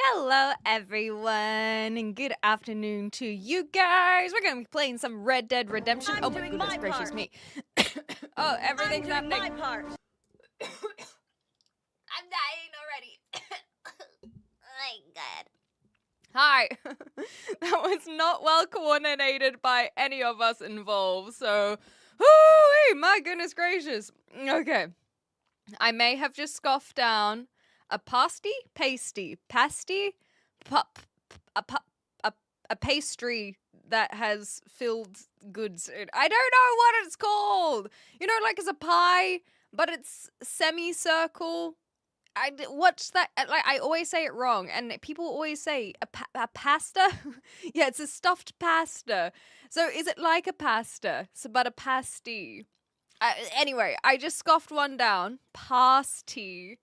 Hello, everyone, and good afternoon to you guys. We're going to be playing some Red Dead Redemption. Oh my goodness gracious me. Oh, everything's happening. My part. I'm dying already. My God. Hi. That was not well coordinated by any of us involved, so... Hoo-wee, my goodness gracious. Okay. I may have just scoffed down a pasty, a pastry that has filled goods in. I don't know what it's called. You know, like it's a pie, but it's semicircle. What's that? Like I always say it wrong, and people always say a pasta. Yeah, it's a stuffed pasta. So is it like a pasta? So, but a pasty. Anyway, I just scoffed one down. Pasty.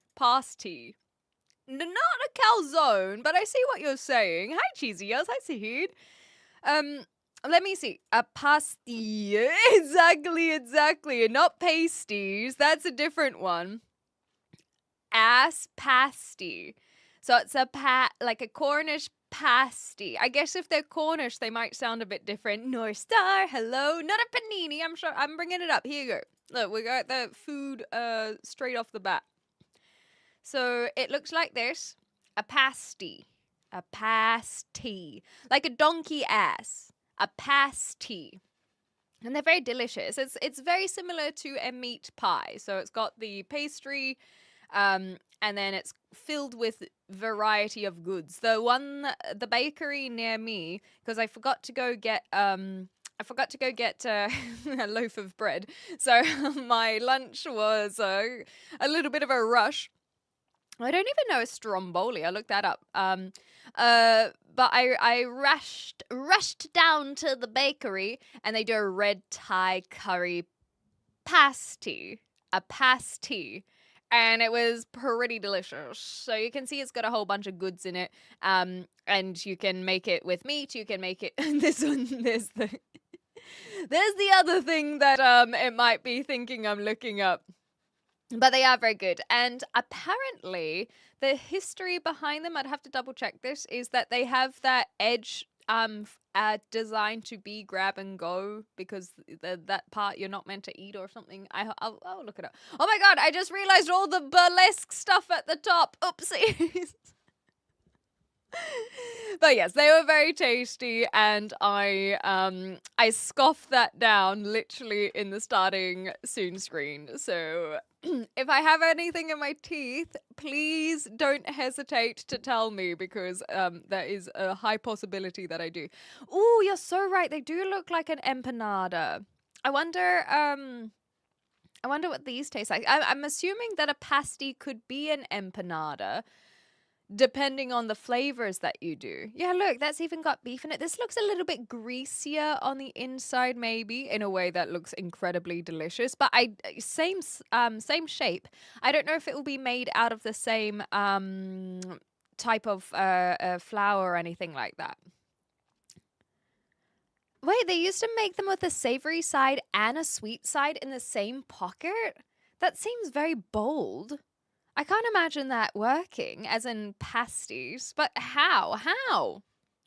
Not a calzone, but I see what you're saying. Hi, Cheesy Ears. Hi, Sahid. Let me see. A pasty. Exactly. Not pasties. That's a different one. Pasty. So it's like a Cornish pasty. I guess if they're Cornish, they might sound a bit different. North Star, hello. Not a panini. I'm sure. I'm bringing it up. Here you go. Look, we got the food straight off the bat. So it looks like this. A pasty. Like a donkey ass. A pasty. And they're very delicious. It's very similar to a meat pie. So it's got the pastry, and then it's filled with variety of goods. The bakery near me, because I forgot to go get a loaf of bread. So my lunch was a little bit of a rush. I don't even know a stromboli. I looked that up. But I rushed down to the bakery, and they do a red Thai curry pasty. A pasty. And it was pretty delicious. So you can see it's got a whole bunch of goods in it. And you can make it with meat. You can make it this one. There's the other thing that it might be thinking I'm looking up. But they are very good. And apparently the history behind them, I'd have to double check this, is that they have that edge designed to be grab and go, because that part you're not meant to eat or something. I'll look it up. Oh my God, I just realized all the burlesque stuff at the top. Oopsies. But yes, they were very tasty, and I scoffed that down literally in the starting soon screen. So if I have anything in my teeth, please don't hesitate to tell me, because there is a high possibility that I do. Ooh, you're so right. They do look like an empanada. I wonder what these taste like. I'm assuming that a pasty could be an empanada, depending on the flavors that you do. Yeah, look, that's even got beef in it. This looks a little bit greasier on the inside, maybe, in a way that looks incredibly delicious. But same shape. I don't know if it will be made out of the same type of flour or anything like that. Wait, they used to make them with a savory side and a sweet side in the same pocket? That seems very bold. I can't imagine that working, as in pasties. But how?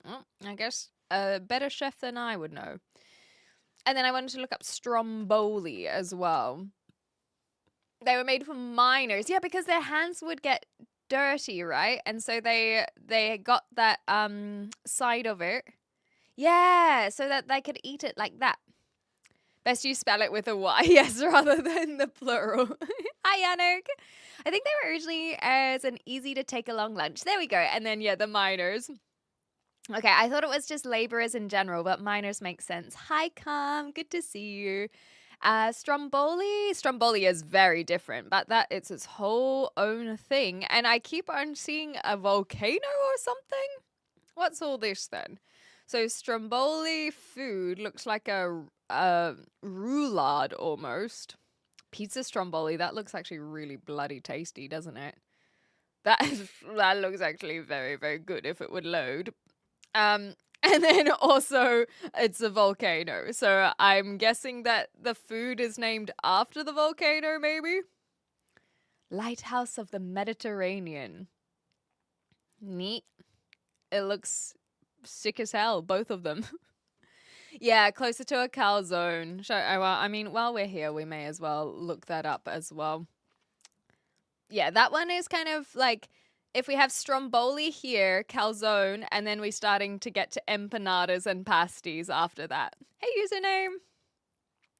Well, I guess a better chef than I would know. And then I wanted to look up stromboli as well. They were made for miners. Yeah, because their hands would get dirty, right? And so they got that side of it. Yeah, so that they could eat it like that. Best you spell it with a Y, yes, rather than the plural. Hi, Yannick. I think they were originally as an easy to take along lunch. There we go. And then, yeah, the miners. Okay, I thought it was just laborers in general, but miners make sense. Hi, Cam. Good to see you. Stromboli. Stromboli is very different, but it's its whole own thing. And I keep on seeing a volcano or something. What's all this then? So stromboli food looks like a roulade almost. Pizza stromboli, that looks actually really bloody tasty, doesn't it? That looks actually very, very good if it would load. And then also it's a volcano. So I'm guessing that the food is named after the volcano, maybe? Lighthouse of the Mediterranean. Neat. It looks sick as hell, both of them. Yeah, closer to a calzone. Well, I mean, while we're here, we may as well look that up as well. Yeah, that one is kind of like if we have stromboli here, calzone, and then we're starting to get to empanadas and pasties after that. Hey, username.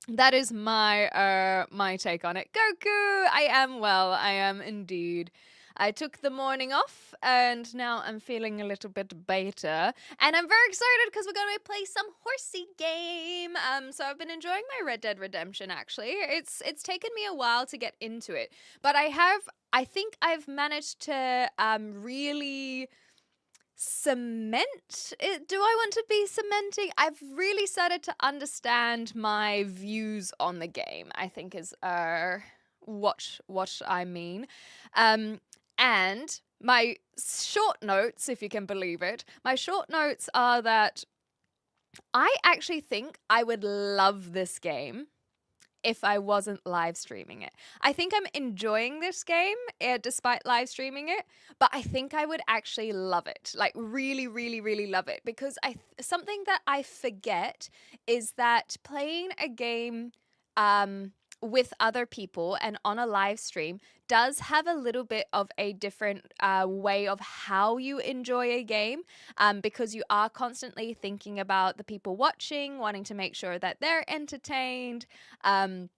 That is my take on it. Goku, I am well. I am indeed. I took the morning off and now I'm feeling a little bit better. And I'm very excited because we're going to play some horsey game. So I've been enjoying my Red Dead Redemption actually. It's taken me a while to get into it, but I think I've managed to really cement it. Do I want to be cementing? I've really started to understand my views on the game, I think is what I mean. And my short notes, if you can believe it, my short notes are that I actually think I would love this game if I wasn't live streaming it. I think I'm enjoying this game despite live streaming it, but I think I would actually love it. Like really, really, really love it, because something that I forget is that playing a game with other people and on a live stream does have a little bit of a different way of how you enjoy a game, because you are constantly thinking about the people watching, wanting to make sure that they're entertained, and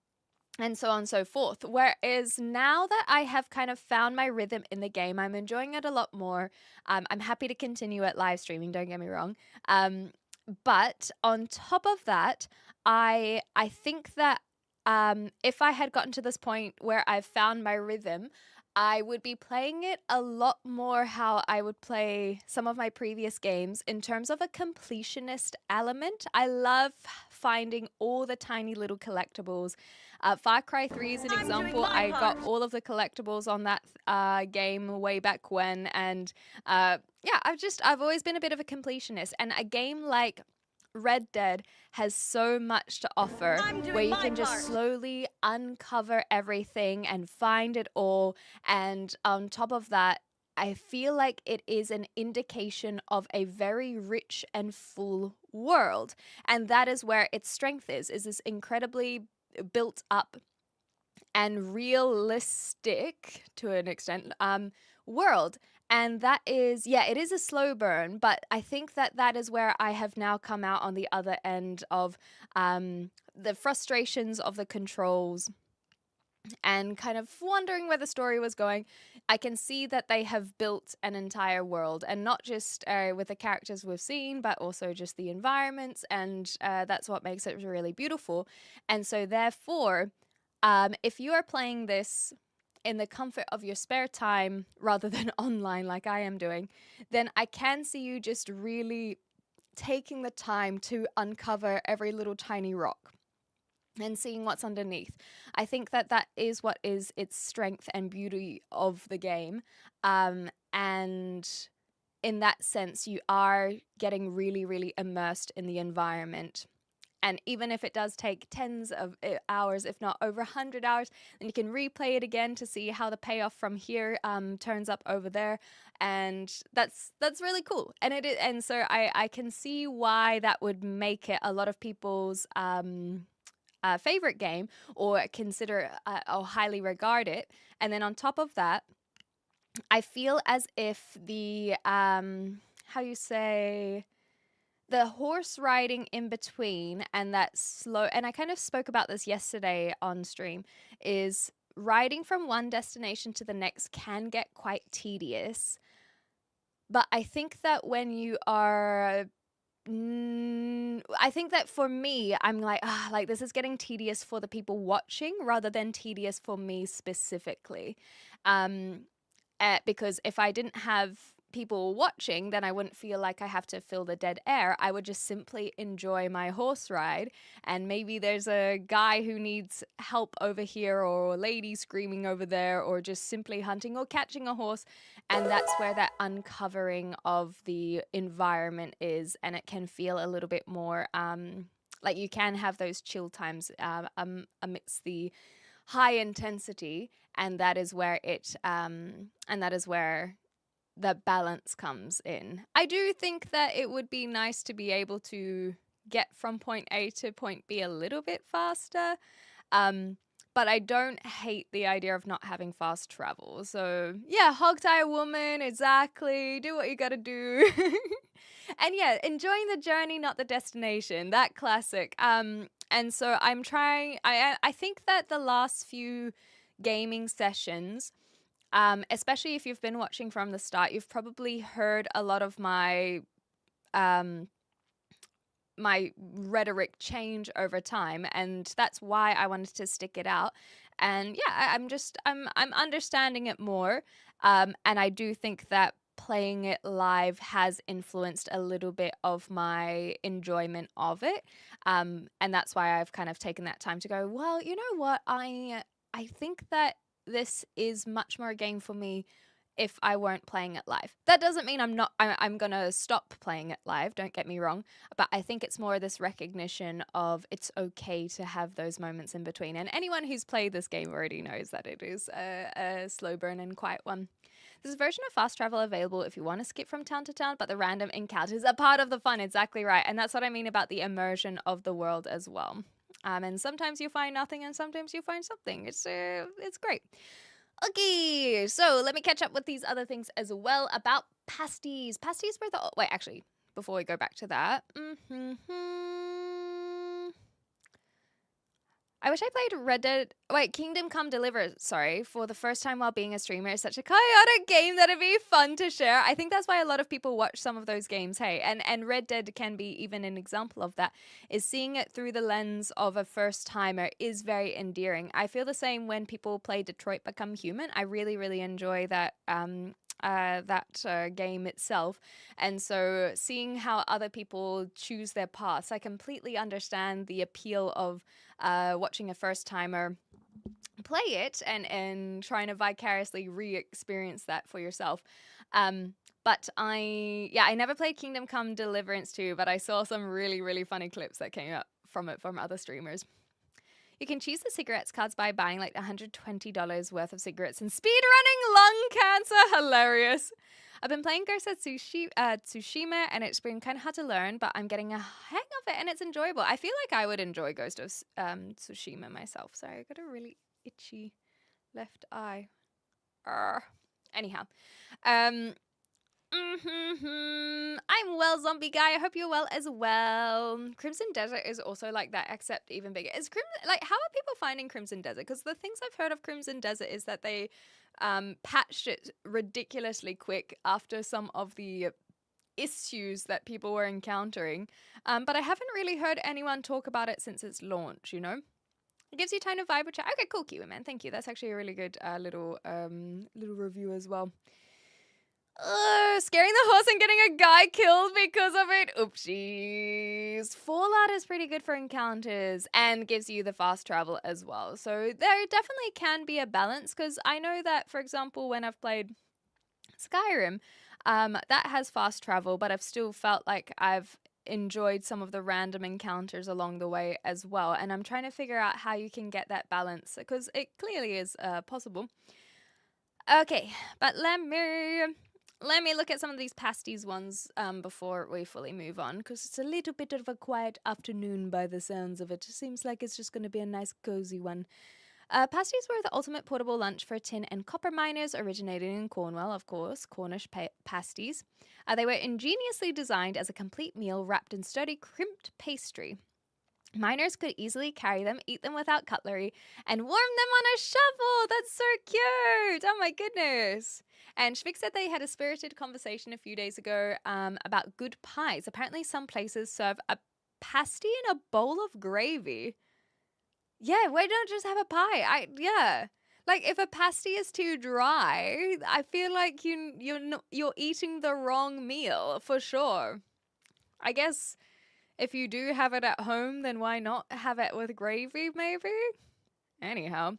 so on and so forth. Whereas now that I have kind of found my rhythm in the game, I'm enjoying it a lot more. I'm happy to continue at live streaming, don't get me wrong. But on top of that, I think that if I had gotten to this point where I've found my rhythm, I would be playing it a lot more how I would play some of my previous games in terms of a completionist element. I love finding all the tiny little collectibles. Far Cry 3 is an example. I got all of the collectibles on that game way back when. And yeah, I've always been a bit of a completionist. And a game like Red Dead has so much to offer where you can just slowly uncover everything and find it all. And on top of that, I feel like it is an indication of a very rich and full world. And that is where its strength is this incredibly built up and realistic to an extent world. And that is, yeah, it is a slow burn, but I think that is where I have now come out on the other end of the frustrations of the controls and kind of wondering where the story was going. I can see that they have built an entire world, and not just with the characters we've seen, but also just the environments, and that's what makes it really beautiful. And so therefore, if you are playing this in the comfort of your spare time rather than online like I am doing, then I can see you just really taking the time to uncover every little tiny rock and seeing what's underneath. I think that is what is its strength and beauty of the game. And in that sense, you are getting really, really immersed in the environment. And even if it does take tens of hours, if not over 100 hours, then you can replay it again to see how the payoff from here turns up over there. And that's really cool. And and so I can see why that would make it a lot of people's favorite game, or consider or highly regard it. And then on top of that, I feel as if the how you say, the horse riding in between and that slow, and I kind of spoke about this yesterday on stream, is riding from one destination to the next can get quite tedious. But I think that when you are I think that for me, I'm like this is getting tedious for the people watching rather than tedious for me specifically. Because if I didn't have people watching, then I wouldn't feel like I have to fill the dead air. I would just simply enjoy my horse ride. And maybe there's a guy who needs help over here, or a lady screaming over there, or just simply hunting or catching a horse. And that's where that uncovering of the environment is. And it can feel a little bit more like you can have those chill times amidst the high intensity. And that is where that balance comes in. I do think that it would be nice to be able to get from point A to point B a little bit faster. But I don't hate the idea of not having fast travel. So yeah, hog tie a woman, exactly. Do what you gotta do. And yeah, enjoying the journey, not the destination. That classic. And so I'm trying. I think that the last few gaming sessions, especially if you've been watching from the start, you've probably heard a lot of my my rhetoric change over time, and that's why I wanted to stick it out. And yeah, I'm understanding it more, and I do think that playing it live has influenced a little bit of my enjoyment of it, and that's why I've kind of taken that time to go, well, you know what, I think that this is much more a game for me if I weren't playing it live. That doesn't mean I'm gonna stop playing it live, don't get me wrong, but I think it's more this recognition of it's okay to have those moments in between. And anyone who's played this game already knows that it is a slow burn and quiet one. There's a version of fast travel available if you want to skip from town to town, but the random encounters are part of the fun, exactly right. And that's what I mean about the immersion of the world as well. And sometimes you find nothing and sometimes you find something. It's great. Okay, so let me catch up with these other things as well about pasties. Pasties were the... Wait, actually, before we go back to that... I wish I played Red Dead... Wait, Kingdom Come Deliver, sorry, for the first time while being a streamer. It's such a chaotic game that'd be fun to share. I think that's why a lot of people watch some of those games, hey? And Red Dead can be even an example of that, is seeing it through the lens of a first-timer is very endearing. I feel the same when people play Detroit Become Human. I really, really enjoy that game itself. And so seeing how other people choose their paths, I completely understand the appeal of watching a first timer play it and trying to vicariously re-experience that for yourself. But I never played Kingdom Come Deliverance 2, but I saw some really, really funny clips that came up from it from other streamers. You can choose the cigarettes cards by buying like $120 worth of cigarettes and speedrunning lung cancer. Hilarious. I've been playing Ghost of Tsushima, and it's been kind of hard to learn, but I'm getting a hang of it, and it's enjoyable. I feel like I would enjoy Ghost of Tsushima myself. Sorry, I got a really itchy left eye. Anyhow. I'm well, zombie guy. I hope you're well as well. Crimson Desert is also like that, except even bigger. Is Crimson, like, how are people finding Crimson Desert? Because the things I've heard of Crimson Desert is that they patched it ridiculously quick after some of the issues that people were encountering. But I haven't really heard anyone talk about it since its launch, you know? It gives you time to vibe with chat. Okay, cool, Kiwi man. Thank you. That's actually a really good little review as well. Scaring the horse and getting a guy killed because of it. Oopsies. Fallout is pretty good for encounters and gives you the fast travel as well. So there definitely can be a balance, because I know that, for example, when I've played Skyrim, that has fast travel, but I've still felt like I've enjoyed some of the random encounters along the way as well. And I'm trying to figure out how you can get that balance, because it clearly is possible. Okay, but let me look at some of these pasties ones before we fully move on, because it's a little bit of a quiet afternoon by the sounds of it. It seems like it's just going to be a nice cozy one. Pasties were the ultimate portable lunch for tin and copper miners, originating in Cornwall, of course, Cornish pasties. They were ingeniously designed as a complete meal wrapped in sturdy crimped pastry. Miners could easily carry them, eat them without cutlery, and warm them on a shovel. That's so cute. Oh my goodness. And Shvik said they had a spirited conversation a few days ago about good pies. Apparently some places serve a pasty in a bowl of gravy. Yeah, why don't just have a pie? Like, if a pasty is too dry, I feel like you're eating the wrong meal for sure. I guess if you do have it at home, then why not have it with gravy, maybe? Anyhow,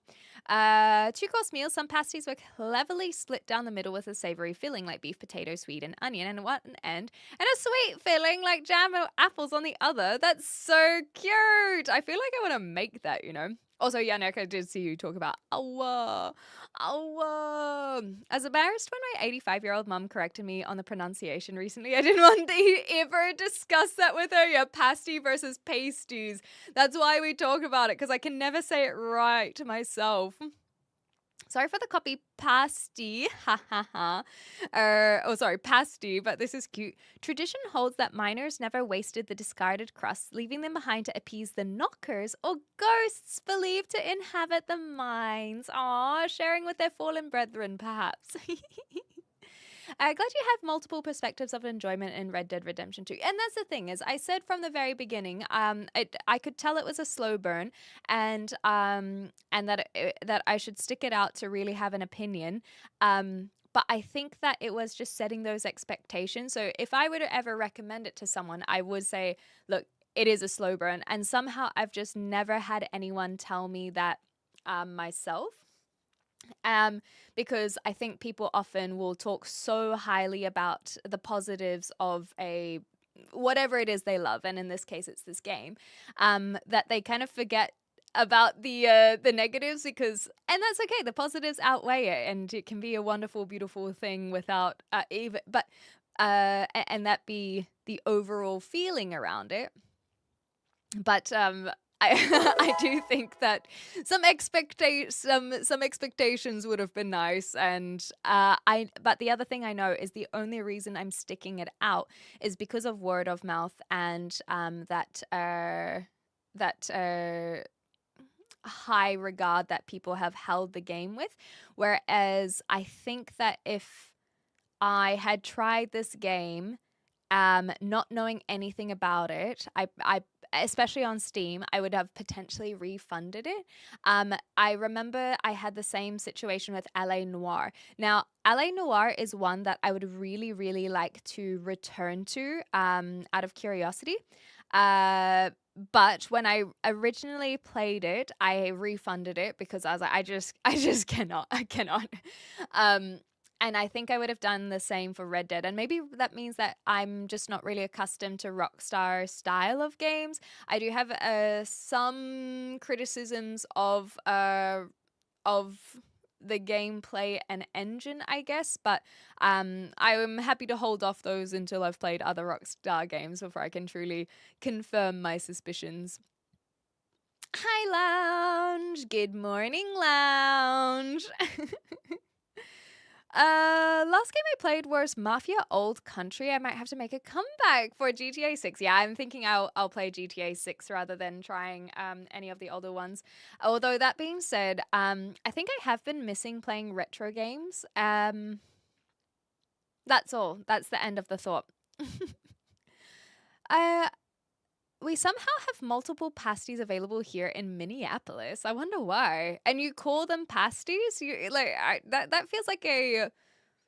2-course meal. Some pasties were cleverly split down the middle with a savory filling like beef, potato, sweet, and onion and one end, and a sweet filling like jam or apples on the other. That's so cute. I feel like I want to make that, you know. Also, Yannick, I did see you talk about awa, awa. As embarrassed when my 85-year-old mum corrected me on the pronunciation recently, I didn't want to ever discuss that with her. Yeah, pasty versus pasties. That's why we talk about it, because I can never say it right myself. Sorry for the copy, pasty. Ha ha ha. Sorry, pasty, but this is cute. Tradition holds that miners never wasted the discarded crusts, leaving them behind to appease the knockers or ghosts believed to inhabit the mines. Aw, sharing with their fallen brethren, perhaps. Glad you have multiple perspectives of enjoyment in Red Dead Redemption 2. And that's the thing is, I said from the very beginning, I could tell it was a slow burn, and that I should stick it out to really have an opinion. But I think that it was just setting those expectations. So if I were to ever recommend it to someone, I would say, look, it is a slow burn. And somehow I've just never had anyone tell me that myself. Because I think people often will talk so highly about the positives of a whatever it is they love, and in this case it's this game, that they kind of forget about the negatives, because, and that's okay, the positives outweigh it, and it can be a wonderful, beautiful thing without and that be the overall feeling around it. But I do think that some expectations would have been nice, and but the other thing I know is the only reason I'm sticking it out is because of word of mouth, and that high regard that people have held the game with. Whereas I think that if I had tried this game not knowing anything about it, I especially on Steam, I would have potentially refunded it. I remember I had the same situation with LA Noire. Now, LA Noire is one that I would really, really like to return to out of curiosity. But when I originally played it, I refunded it because I was like, I just cannot, I cannot. And I think I would have done the same for Red Dead. And maybe that means that I'm just not really accustomed to Rockstar style of games. I do have some criticisms of the gameplay and engine, I guess. But I'm happy to hold off those until I've played other Rockstar games before I can truly confirm my suspicions. Hi, Lounge. Good morning, Lounge. Last game I played was Mafia Old Country. I might have to make a comeback for GTA 6. Yeah, I'm thinking I'll play GTA 6 rather than trying any of the older ones. Although that being said, I think I have been missing playing retro games. That's all. That's the end of the thought. We somehow have multiple pasties available here in Minneapolis. I wonder why. And you call them pasties? That feels like a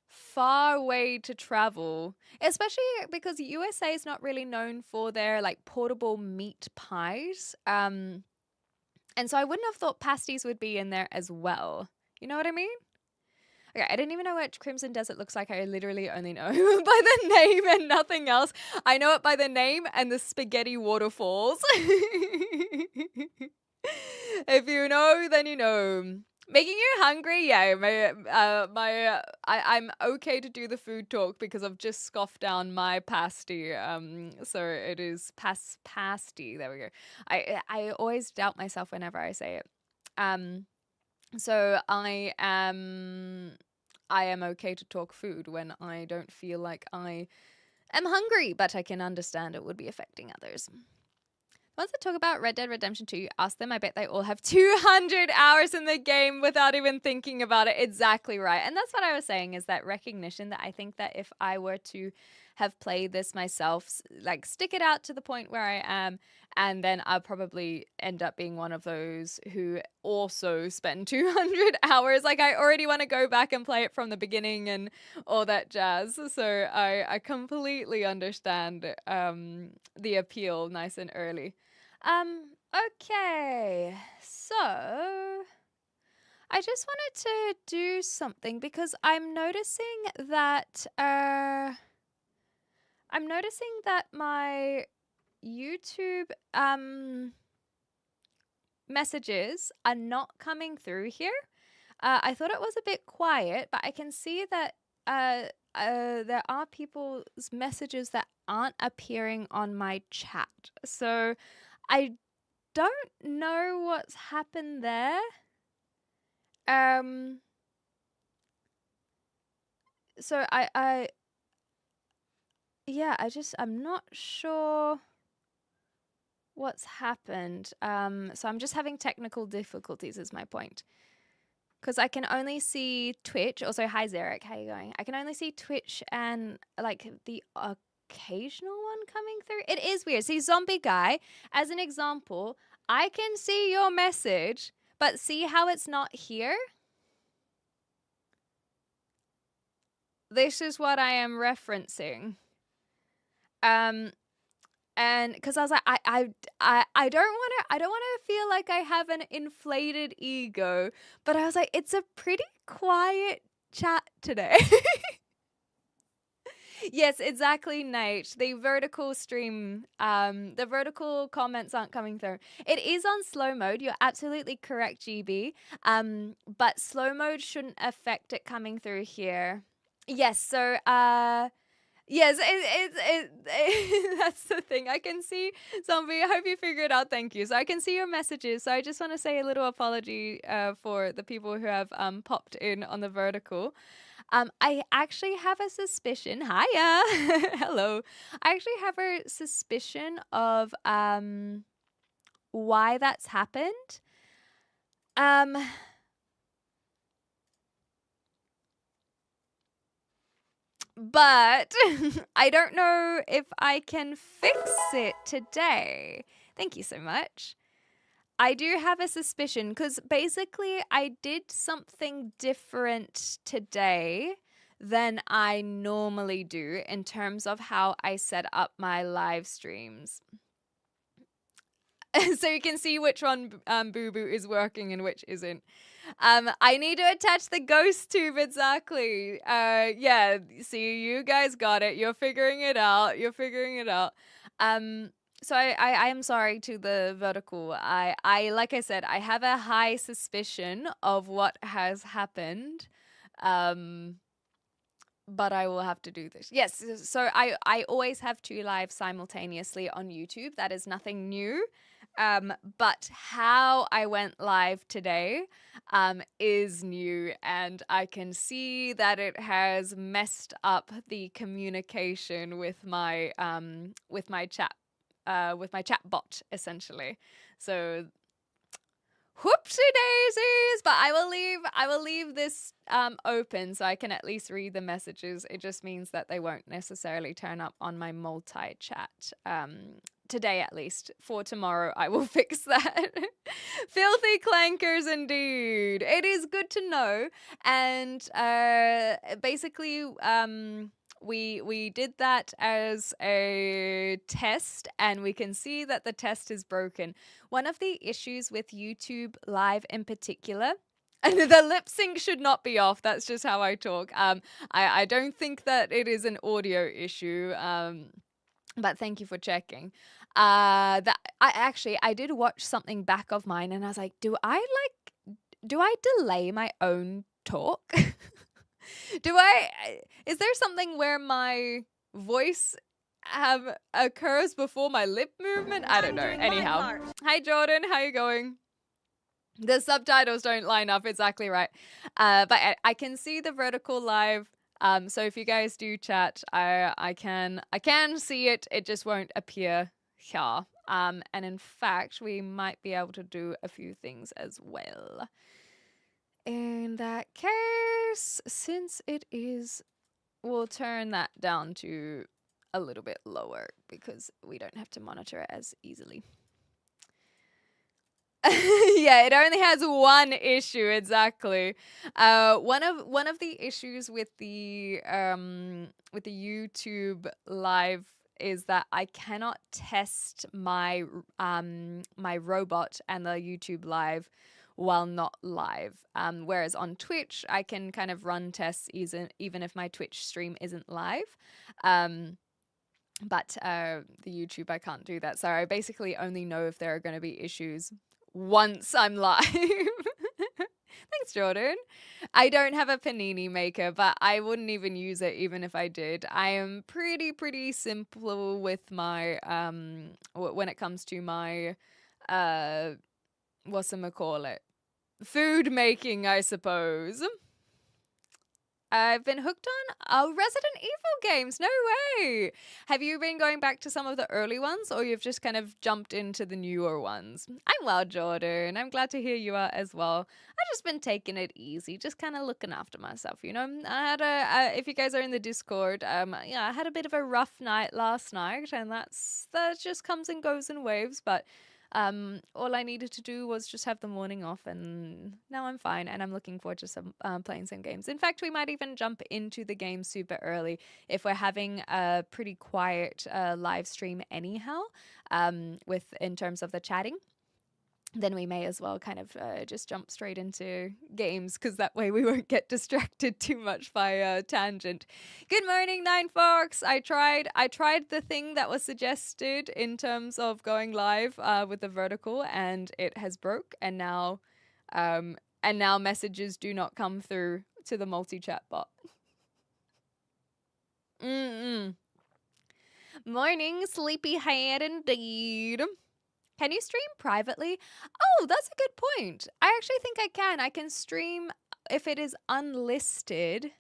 far way to travel, especially because USA is not really known for their like portable meat pies. And so I wouldn't have thought pasties would be in there as well. You know what I mean? Okay, I didn't even know what Crimson Desert looks like. I literally only know by the name and nothing else. I know it by the name and the spaghetti waterfalls. If you know, then you know. Making you hungry? Yeah, I'm okay to do the food talk because I've just scoffed down my pasty. So it is pasty. There we go. I always doubt myself whenever I say it. So I am okay to talk food when I don't feel like I am hungry, but I can understand it would be affecting others. Once I talk about Red Dead Redemption 2, ask them. I bet they all have 200 hours in the game without even thinking about it. Exactly right. And that's what I was saying, is that recognition that I think that if I were to have played this myself, like stick it out to the point where I am, and then I'll probably end up being one of those who also spend 200 hours. Like I already want to go back and play it from the beginning and all that jazz. So I completely understand the appeal nice and early. Okay, so I just wanted to do something because I'm noticing that my YouTube messages are not coming through here. I thought it was a bit quiet, but I can see that there are people's messages that aren't appearing on my chat. So I don't know what's happened there. So I'm not sure what's happened. So I'm just having technical difficulties is my point. Because I can only see Twitch. Also, hi Zarek, how you going? I can only see Twitch and like the occasional one coming through. It is weird. See, zombie guy, as an example, I can see your message, but see how it's not here? This is what I am referencing. And because I was like, I don't want to feel like I have an inflated ego, but I was like, it's a pretty quiet chat today. Yes, exactly, Nate. The vertical stream, the vertical comments aren't coming through. It is on slow mode. You're absolutely correct, GB. But slow mode shouldn't affect it coming through here. Yes, so yes, that's the thing. I can see zombie. I hope you figure it out. Thank you. So I can see your messages. So I just want to say a little apology for the people who have popped in on the vertical. I actually have a suspicion. Hiya. Hello. I actually have a suspicion of why that's happened. But I don't know if I can fix it today. Thank you so much. I do have a suspicion because basically I did something different today than I normally do in terms of how I set up my live streams. So you can see which one Boo Boo is working and which isn't. I need to attach the ghost tube exactly. Yeah, see, you guys got it. You're figuring it out. So I am sorry to the vertical. I like I said, I have a high suspicion of what has happened. But I will have to do this. Yes, so I always have 2 lives simultaneously on YouTube. That is nothing new. But how I went live today is new, and I can see that it has messed up the communication with my chat bot essentially. So whoopsie daisies, but I will leave this open so I can at least read the messages. It just means that they won't necessarily turn up on my multi-chat today, at least. For tomorrow I will fix that. Filthy clankers indeed. It is good to know. And basically we did that as a test, and we can see that the test is broken. One of the issues with YouTube Live in particular, and the lip sync should not be off. That's just how I talk. I don't think that it is an audio issue. But thank you for checking. I did watch something back of mine, and I was like, do I delay my own talk? Is there something where my voice occurs before my lip movement? I don't know. Anyhow. Hi Jordan, how you going? The subtitles don't line up, exactly right. But I can see the vertical live. So if you guys do chat, I can see it. It just won't appear here. And in fact, we might be able to do a few things as well. In that case, since it is, we'll turn that down to a little bit lower because we don't have to monitor it as easily. Yeah, it only has one issue exactly. One of the issues with the YouTube live is that I cannot test my my robot and the YouTube live while not live. Whereas on Twitch, I can kind of run tests even if my Twitch stream isn't live. But the YouTube, I can't do that. So I basically only know if there are going to be issues once I'm live. Thanks, Jordan. I don't have a panini maker, but I wouldn't even use it even if I did. I am pretty simple with my when it comes to my whatchamacallit, food making, I suppose. I've been hooked on Resident Evil games. No way. Have you been going back to some of the early ones, or you've just kind of jumped into the newer ones? I'm well, Jordan. I'm glad to hear you are as well. I've just been taking it easy, just kind of looking after myself, you know. I had if you guys are in the Discord, yeah, I had a bit of a rough night last night, and that just comes and goes in waves, but all I needed to do was just have the morning off, and now I'm fine, and I'm looking forward to some playing some games. In fact, we might even jump into the game super early if we're having a pretty quiet live stream anyhow, with in terms of the chatting. Then we may as well kind of just jump straight into games, because that way we won't get distracted too much by a tangent. Good morning, Nine Fox. I tried the thing that was suggested in terms of going live with the vertical, and it has broke, and now messages do not come through to the multi-chat bot. Morning, sleepyhead indeed. Can you stream privately? Oh, that's a good point. I actually think I can. I can stream if it is unlisted.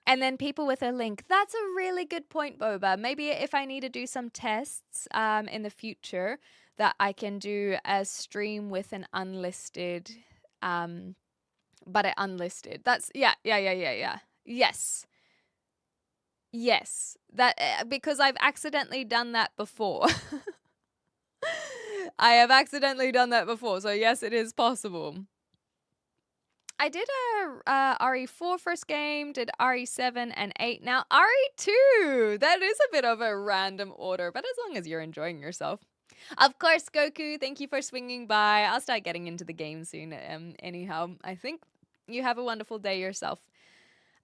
And then people with a link. That's a really good point, Boba. Maybe if I need to do some tests in the future, that I can do a stream with an unlisted, but it unlisted. That's, yeah. Yes, that because I've accidentally done that before. I have accidentally done that before, so yes, it is possible. I did a RE4 first game, did RE7 and 8, now RE2. That is a bit of a random order, but as long as you're enjoying yourself. Of course, Goku, thank you for swinging by. I'll start getting into the game soon. Anyhow, I think you have a wonderful day yourself.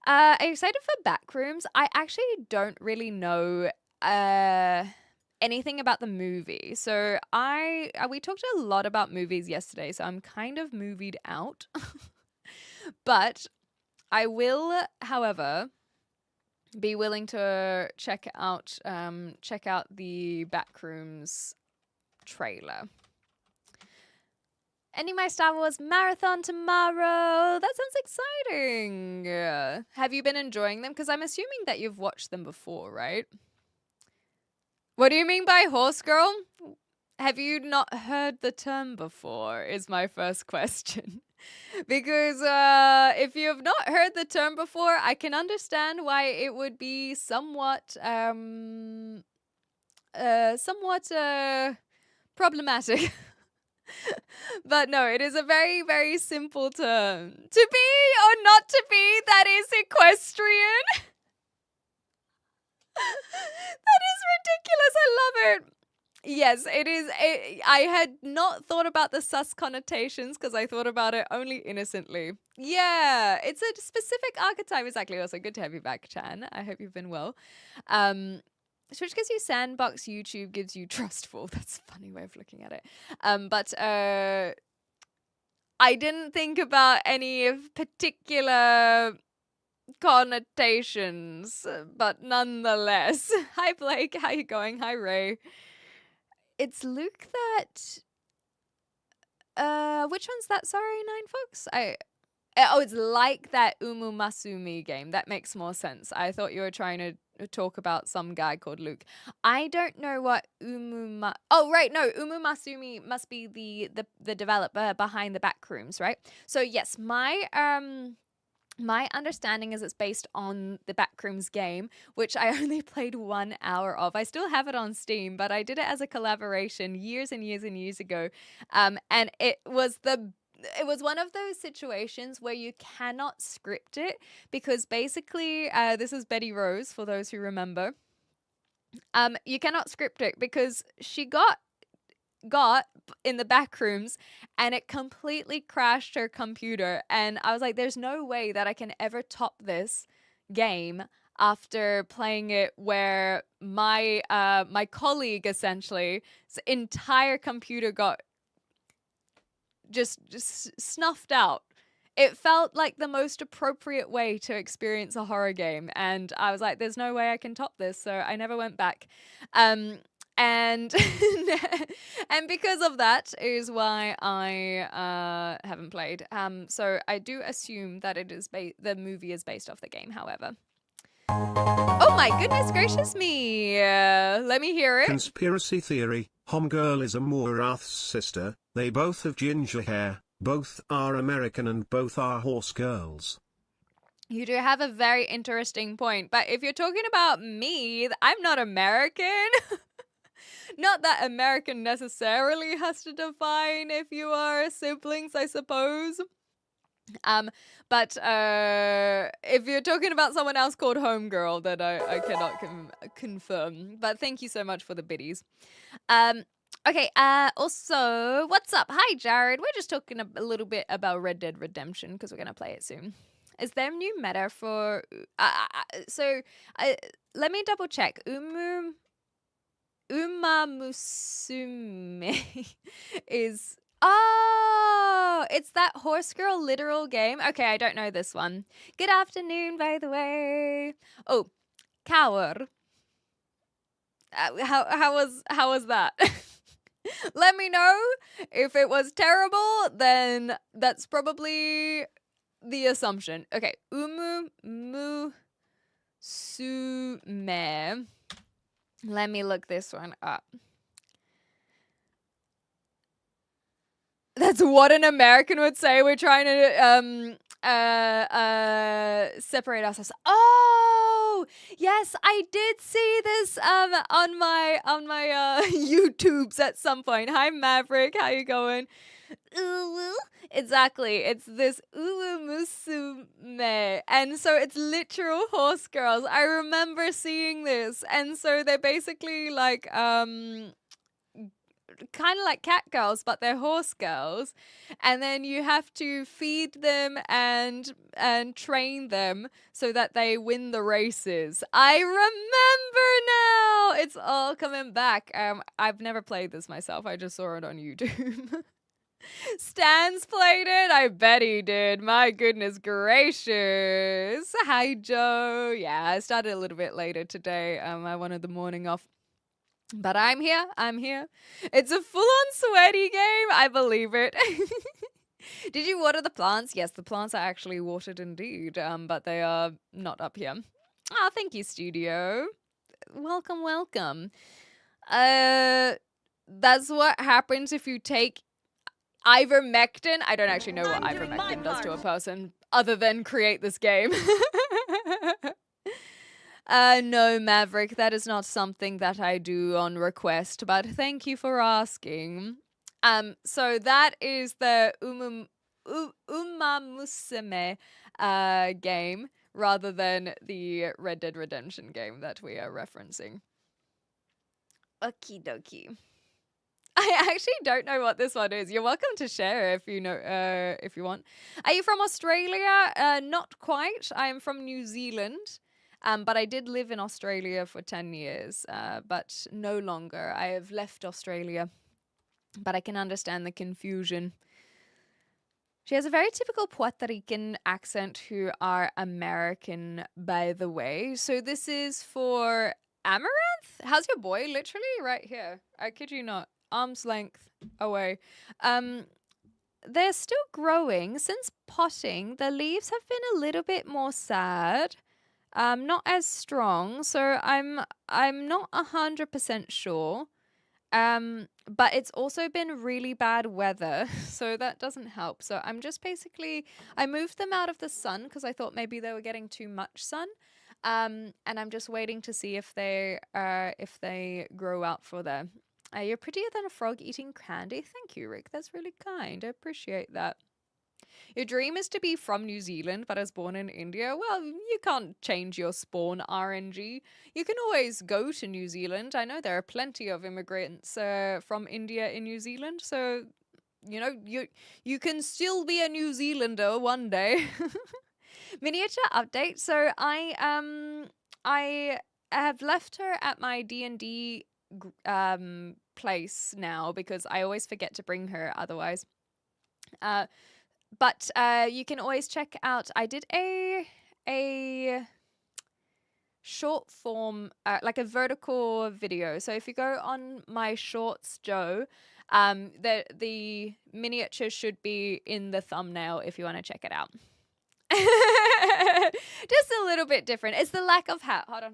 Are you excited for Backrooms? I actually don't really know anything about the movie. So we talked a lot about movies yesterday, so I'm kind of movied out. But I will, however, be willing to check out the Backrooms trailer. Ending my Star Wars marathon tomorrow. That sounds exciting. Have you been enjoying them? Because I'm assuming that you've watched them before, right? What do you mean by horse girl? Have you not heard the term before, is my first question. Because if you have not heard the term before, I can understand why it would be somewhat problematic. But no, it is a very, very simple term. To be or not to be, that is equestrian. That is ridiculous. I love it. Yes, it is. I had not thought about the sus connotations because I thought about it only innocently. Yeah, it's a specific archetype. Exactly. Also, good to have you back, Chan. I hope you've been well. Twitch gives you sandbox, YouTube gives you trustful. That's a funny way of looking at it. But I didn't think about any particular connotations, but nonetheless. Hi, Blake. How you going? Hi, Ray. It's Luke that... which one's that? Sorry, Nine Fox? Oh, it's like that Umu Masumi game. That makes more sense. I thought you were trying to talk about some guy called Luke. I don't know what Oh, right. No, Umu Masumi must be the developer behind the Backrooms, right? So yes, my understanding is it's based on the Backrooms game, which I only played 1 hour of. I still have it on Steam, but I did it as a collaboration years and years and years ago. And it was one of those situations where you cannot script it because basically, this is Betty Rose, for those who remember. You cannot script it because she got in the back rooms and it completely crashed her computer, and I was like, there's no way that I can ever top this game after playing it, where my my colleague essentially, his entire computer got just snuffed out. It felt like the most appropriate way to experience a horror game, and I was like, there's no way I can top this, so I never went back. And and because of that is why I haven't played. So I do assume that it is the movie is based off the game, however. Oh my goodness gracious me! Let me hear it. Conspiracy theory: Homegirl is a MAYrathon's sister. They both have ginger hair. Both are American and both are horse girls. You do have a very interesting point, but if you're talking about me, I'm not American. Not that American necessarily has to define if you are siblings, I suppose. But if you're talking about someone else called Homegirl, then I cannot confirm. But thank you so much for the biddies. Okay, also, what's up? Hi, Jared. We're just talking a little bit about Red Dead Redemption because we're going to play it soon. Is there new meta for... let me double check. Umamusume is... Oh, it's that horse girl literal game. Okay, I don't know this one. Good afternoon, by the way. Oh, Cower. How was that? Let me know. If it was terrible, then that's probably the assumption. Okay, Umusume. Let me look this one up. That's what an American would say. We're trying to separate ourselves. Oh, yes, I did see this on my YouTubes at some point. Hi, Maverick. How you going? Exactly. It's this Uumusume. And so it's literal horse girls. I remember seeing this. And so they're basically like kind of like cat girls, but they're horse girls, and then you have to feed them and train them so that they win the races. I remember now. It's all coming back. I've never played this myself. I just saw it on YouTube. Stans played it. I bet he did. My goodness gracious. Hi, Joe. Yeah, I started a little bit later today. I wanted the morning off. But I'm here. It's a full-on sweaty game. I believe it. Did you water the plants? Yes, the plants are actually watered indeed, but they are not up here. Oh, thank you, studio. Welcome. That's what happens if you take ivermectin. I don't actually know what ivermectin does to a person other than create this game. No, Maverick, that is not something that I do on request, but thank you for asking. So that is the Umamusume game, rather than the Red Dead Redemption game that we are referencing. Okie dokie. I actually don't know what this one is. You're welcome to share if you know, if you want. Are you from Australia? Not quite. I am from New Zealand. But I did live in Australia for 10 years, but no longer. I have left Australia, but I can understand the confusion. She has a very typical Puerto Rican accent who are American, by the way. So this is for Amaranth? How's your boy? Literally right here. I kid you not. Arm's length away. They're still growing. Since potting, the leaves have been a little bit more sad. Not as strong, so I'm not 100% sure. But it's also been really bad weather, so that doesn't help. So I'm just basically, I moved them out of the sun because I thought maybe they were getting too much sun. And I'm just waiting to see if they grow out for there. You're prettier than a frog eating candy. Thank you, Rick. That's really kind. I appreciate that. Your dream is to be from New Zealand, but is born in India. Well, you can't change your spawn RNG. You can always go to New Zealand. I know there are plenty of immigrants from India in New Zealand, so you know you can still be a New Zealander one day. Miniature update. So I I have left her at my D&D place now because I always forget to bring her otherwise. But you can always check out. I did a short form, like a vertical video. So if you go on my shorts, Joe, the miniature should be in the thumbnail if you want to check it out. Just a little bit different. It's the lack of hat. Hold on.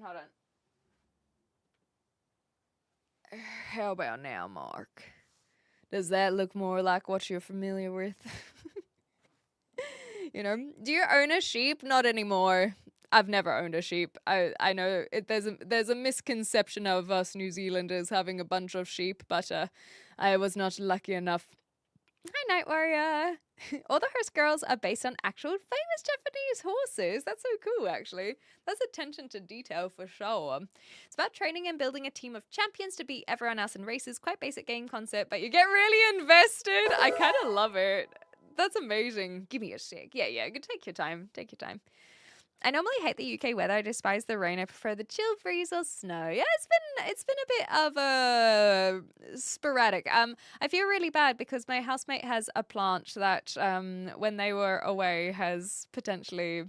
How about now, Mark? Does that look more like what you're familiar with? Do you own a sheep? Not anymore. I've never owned a sheep. I know there's a misconception of us New Zealanders having a bunch of sheep, but I was not lucky enough. Hi, Night Warrior. All the Hearst girls are based on actual famous Japanese horses. That's so cool, actually. That's attention to detail for sure. It's about training and building a team of champions to beat everyone else in races. Quite basic game concept, but you get really invested. I kind of love it. That's amazing. Give me a sec. Yeah. Take your time. I normally hate the UK weather. I despise the rain. I prefer the chill breeze or snow. Yeah, it's been a bit of a sporadic. I feel really bad because my housemate has a plant that when they were away has potentially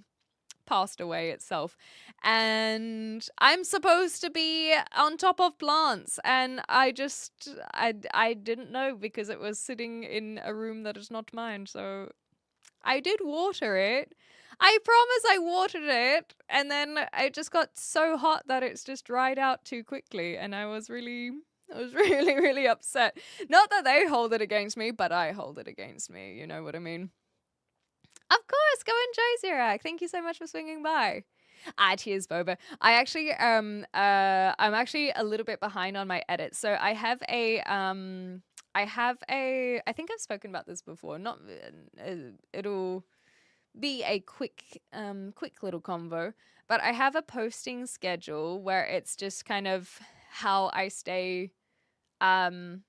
passed away itself, and I'm supposed to be on top of plants, and I didn't know because it was sitting in a room that is not mine. So I did water it. I promise I watered it, and then it just got so hot that it's just dried out too quickly, and I was really, really upset. Not that they hold it against me, but I hold it against me. You know what I mean? Of course, go enjoy Zirak. Thank you so much for swinging by. Cheers, Boba. I'm actually a little bit behind on my edits, so I think I've spoken about this before. Not, it'll be a quick little convo, but I have a posting schedule where it's just kind of how I stay on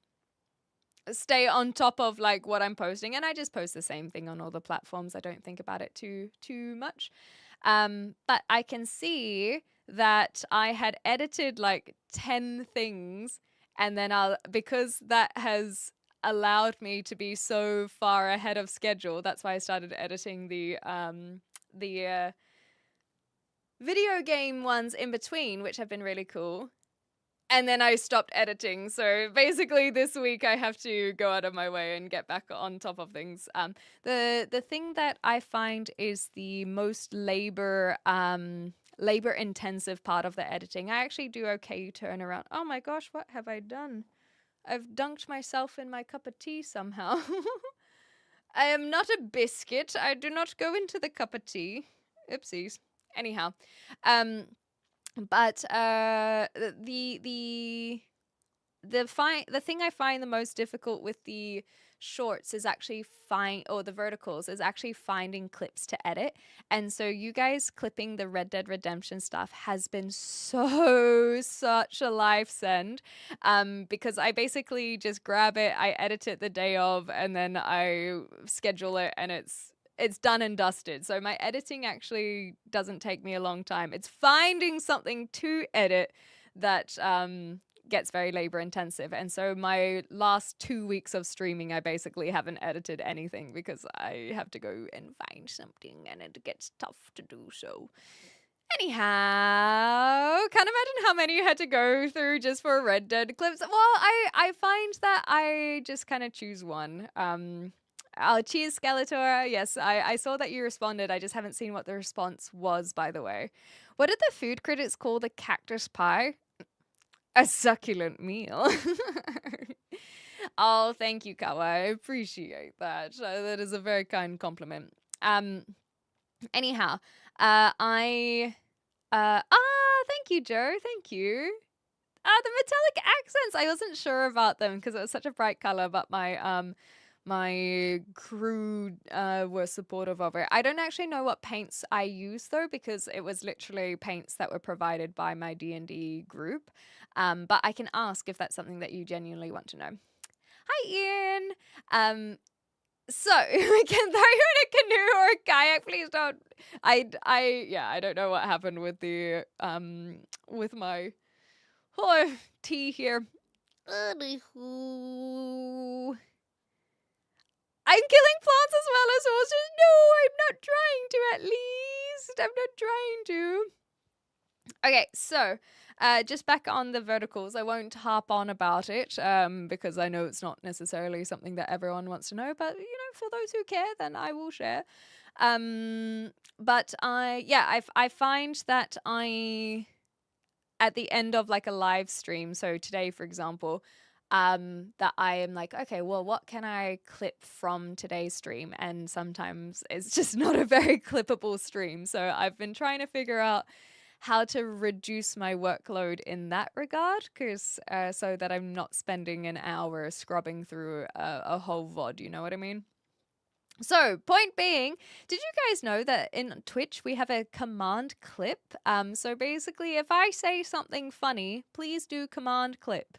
top of like what I'm posting, and I just post the same thing on all the platforms. I don't think about it too much. But I can see that I had edited like 10 things, and then because that has allowed me to be so far ahead of schedule. That's why I started editing the video game ones in between, which have been really cool. And then I stopped editing. So basically this week I have to go out of my way and get back on top of things. The thing that I find is the most labor intensive part of the editing. I actually do okay turnaround. Oh my gosh, what have I done? I've dunked myself in my cup of tea somehow. I am not a biscuit. I do not go into the cup of tea. Oopsies. Anyhow, but the thing I find the most difficult with the shorts is actually the verticals is actually finding clips to edit. And so you guys clipping the Red Dead Redemption stuff has been such a life send, because I basically just grab it, I edit it the day of, and then I schedule it, and it's done and dusted. So my editing actually doesn't take me a long time. It's finding something to edit that gets very labor intensive. And so my last 2 weeks of streaming, I basically haven't edited anything because I have to go and find something, and it gets tough to do so. Anyhow, can't imagine how many you had to go through just for Red Dead clips. Well, I find that I just kind of choose one. Cheers, Skeletor. Yes, I saw that you responded. I just haven't seen what the response was, by the way. What did the food critics call the cactus pie? A succulent meal. Oh, thank you, Kawa. I appreciate that. That is a very kind compliment. Anyhow, thank you, Joe. Thank you. The metallic accents. I wasn't sure about them because it was such a bright color, but my crew were supportive of it. I don't actually know what paints I use though, because it was literally paints that were provided by my D&D group. But I can ask if that's something that you genuinely want to know. Hi, Ian. So we can throw you in a canoe or a kayak. Please don't. I don't know what happened with the with my tea here. Anywho. I'm killing plants as well as horses. No, I'm not trying to, at least. I'm not trying to. Okay, so just back on the verticals. I won't harp on about it because I know it's not necessarily something that everyone wants to know. But, for those who care, then I will share. But I find that at the end of like a live stream, so today, for example, that I am like, okay, well, what can I clip from today's stream? And sometimes it's just not a very clippable stream. So I've been trying to figure out how to reduce my workload in that regard, because so that I'm not spending an hour scrubbing through a whole VOD, you know what I mean? So, point being, did you guys know that in Twitch we have a command clip? So basically, if I say something funny, please do command clip.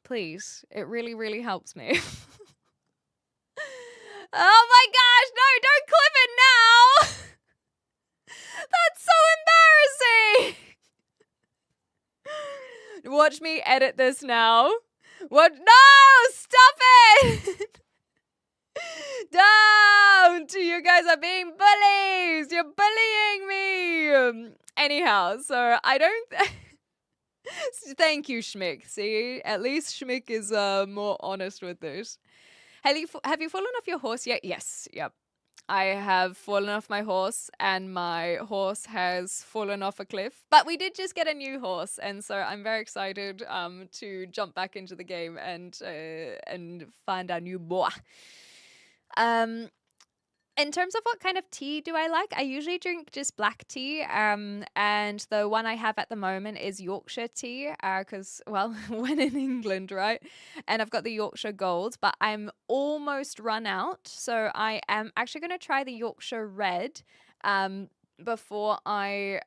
Please. It really, really helps me. Oh my gosh, no, don't clip it now! That's so embarrassing! Watch me edit this now. What? No! Stop it! Don't! You guys are being bullies! You're bullying me! Anyhow, so I don't... Thank you, Schmick. See, at least Schmick is more honest with this. Have you fallen off your horse yet? Yes, yep. I have fallen off my horse, and my horse has fallen off a cliff. But we did just get a new horse, and so I'm very excited to jump back into the game and find a new boy. In terms of what kind of tea do I like, I usually drink just black tea, and the one I have at the moment is Yorkshire tea, because, well, when in England, right? And I've got the Yorkshire Gold, but I'm almost run out, so I am actually going to try the Yorkshire Red before I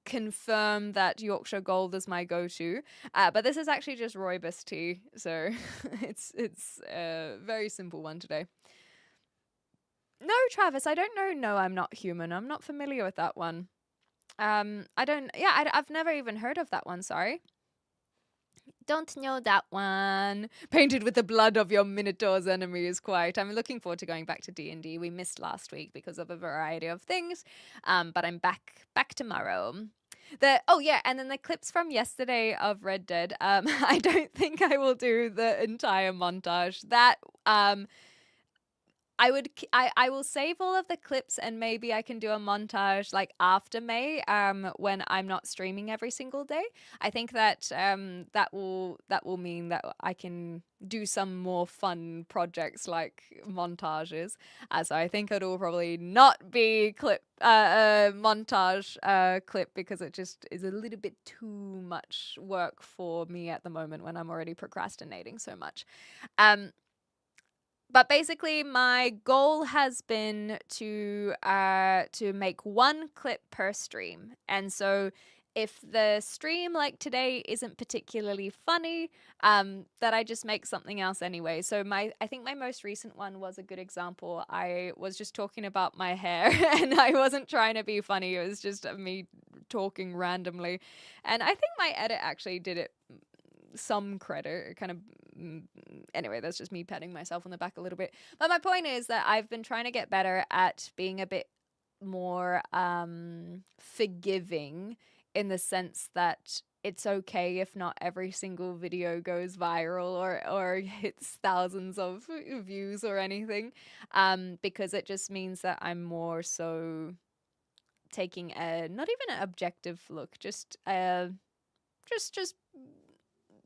confirm that Yorkshire Gold is my go-to. But this is actually just rooibos tea, so it's a very simple one today. No, Travis, I don't know. No, I'm not human. I'm not familiar with that one. I've never even heard of that one. Sorry. Don't know that one. Painted with the blood of your Minotaur's enemies. Quite. I'm looking forward to going back to D&D. We missed last week because of a variety of things, but I'm back tomorrow. And then the clips from yesterday of Red Dead. I don't think I will do the entire montage. That I will save all of the clips, and maybe I can do a montage like after May, when I'm not streaming every single day. I think that that will mean that I can do some more fun projects like montages. So I think it will probably not be montage clip, because it just is a little bit too much work for me at the moment when I'm already procrastinating so much. But basically, my goal has been to make one clip per stream. And so if the stream like today isn't particularly funny, that I just make something else anyway. So I think my most recent one was a good example. I was just talking about my hair, and I wasn't trying to be funny. It was just me talking randomly. And I think my edit actually did it some credit. Anyway, that's just me patting myself on the back a little bit. But my point is that I've been trying to get better at being a bit more forgiving, in the sense that it's okay if not every single video goes viral or hits thousands of views or anything, because it just means that I'm more so taking a not even an objective look, just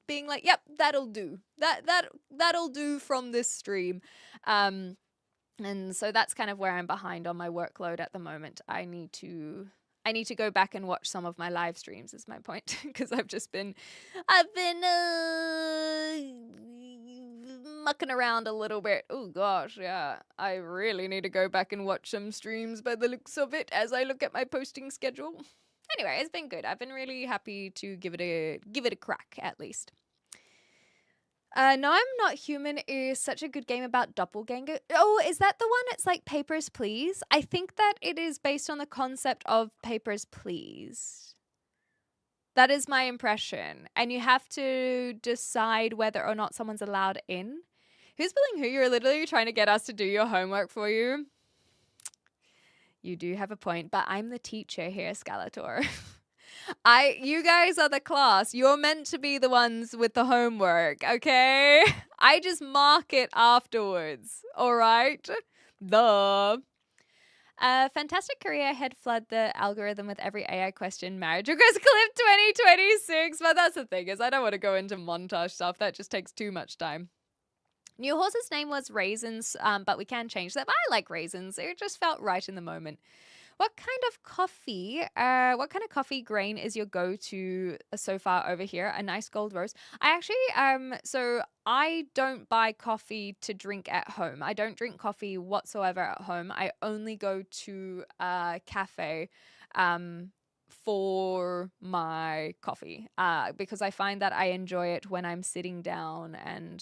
being like, yep, that'll do. That'll do from this stream. And so that's kind of where I'm behind on my workload at the moment. I need to go back and watch some of my live streams, is my point, because I've been mucking around a little bit. Oh gosh, yeah. I really need to go back and watch some streams by the looks of it as I look at my posting schedule. Anyway, it's been good. I've been really happy to give it a crack, at least. No, I'm Not Human is such a good game about doppelganger. Oh, is that the one? It's like Papers, Please? I think that it is based on the concept of Papers, Please. That is my impression. And you have to decide whether or not someone's allowed in. Who's billing who? You're literally trying to get us to do your homework for you. You do have a point, but I'm the teacher here, Skeletor. You guys are the class. You're meant to be the ones with the homework, okay? I just mark it afterwards, all right? The fantastic career ahead flood the algorithm with every AI question. Marriage request clip 2026. But that's the thing is I don't want to go into montage stuff. That just takes too much time. New horse's name was Raisins, but we can change that. But I like Raisins. It just felt right in the moment. What kind of coffee grain is your go-to so far over here? A nice gold roast. I actually, so I don't buy coffee to drink at home. I don't drink coffee whatsoever at home. I only go to a cafe, for my coffee, because I find that I enjoy it when I'm sitting down and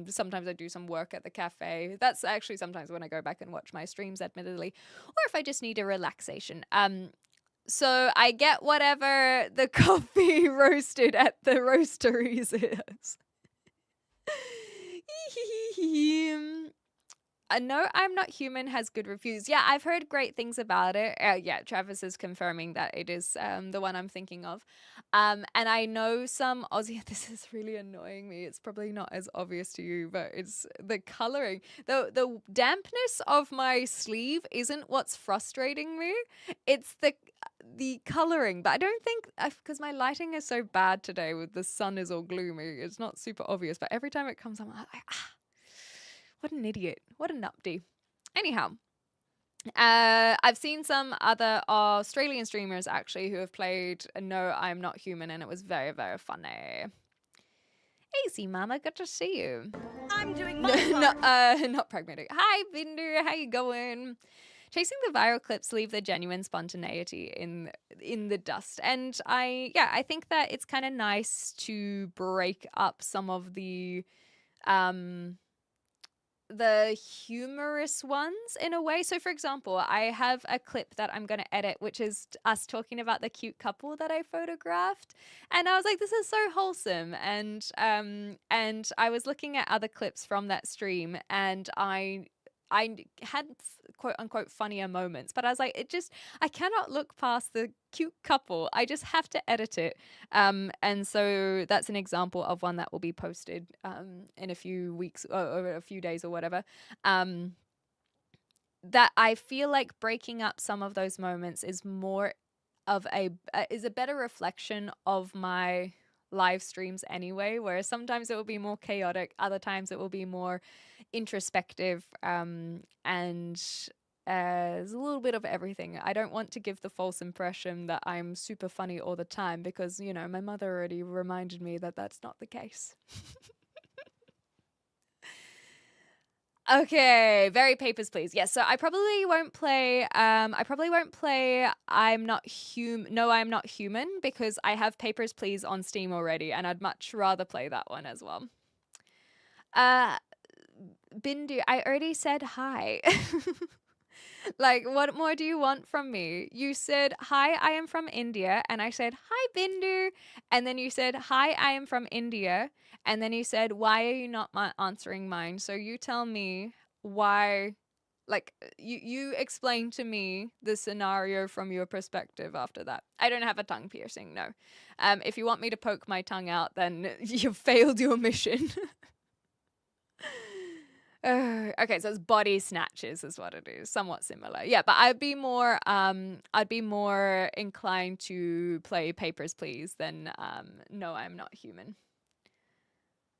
sometimes I do some work at the cafe. That's actually sometimes when I go back and watch my streams, admittedly, or if I just need a relaxation. So I get whatever the coffee roasted at the roasteries is. No, I'm Not Human has good reviews. Yeah, I've heard great things about it. Yeah, Travis is confirming that it is the one I'm thinking of. And I know some Aussie. This is really annoying me. It's probably not as obvious to you, but it's the coloring. The dampness of my sleeve isn't what's frustrating me. It's the coloring. But I don't think because my lighting is so bad today. With the sun is all gloomy, it's not super obvious. But every time it comes, I'm like, what an idiot. What a nupty. Anyhow, I've seen some other Australian streamers actually who have played No, I'm Not Human, and it was very, very funny. Easy, Mama. Good to see you. I'm doing my part. Not pragmatic. Hi, Binder. How you going? Chasing the viral clips leave the genuine spontaneity in the dust. And I think that it's kind of nice to break up some of the humorous ones in a way. So for example, I have a clip that I'm going to edit, which is us talking about the cute couple that I photographed. And I was like, this is so wholesome. And I was looking at other clips from that stream, and I had quote unquote funnier moments, but I was like, I cannot look past the cute couple. I just have to edit it. And so that's an example of one that will be posted in a few weeks or a few days or whatever. That I feel like breaking up some of those moments is more of is a better reflection of my live streams anyway, where sometimes it will be more chaotic, other times it will be more introspective, and there's a little bit of everything. I don't want to give the false impression that I'm super funny all the time, because, you know, my mother already reminded me that that's not the case. Okay, very Papers, Please. Yes, so I probably won't play I'm Not Human. No, I'm Not Human, because I have Papers, Please on Steam already, and I'd much rather play that one as well. Bindu, I already said hi. Like, what more do you want from me? You said, hi, I am from India. And I said, hi, Bindu. And then you said, hi, I am from India. And then you said, why are you not answering mine? So you tell me why, like, you explain to me the scenario from your perspective after that. I don't have a tongue piercing, no. If you want me to poke my tongue out, then you've failed your mission. Okay, so it's body snatches is what it is. Somewhat similar. Yeah, but I'd be more inclined to play Papers, Please than No, I'm Not Human.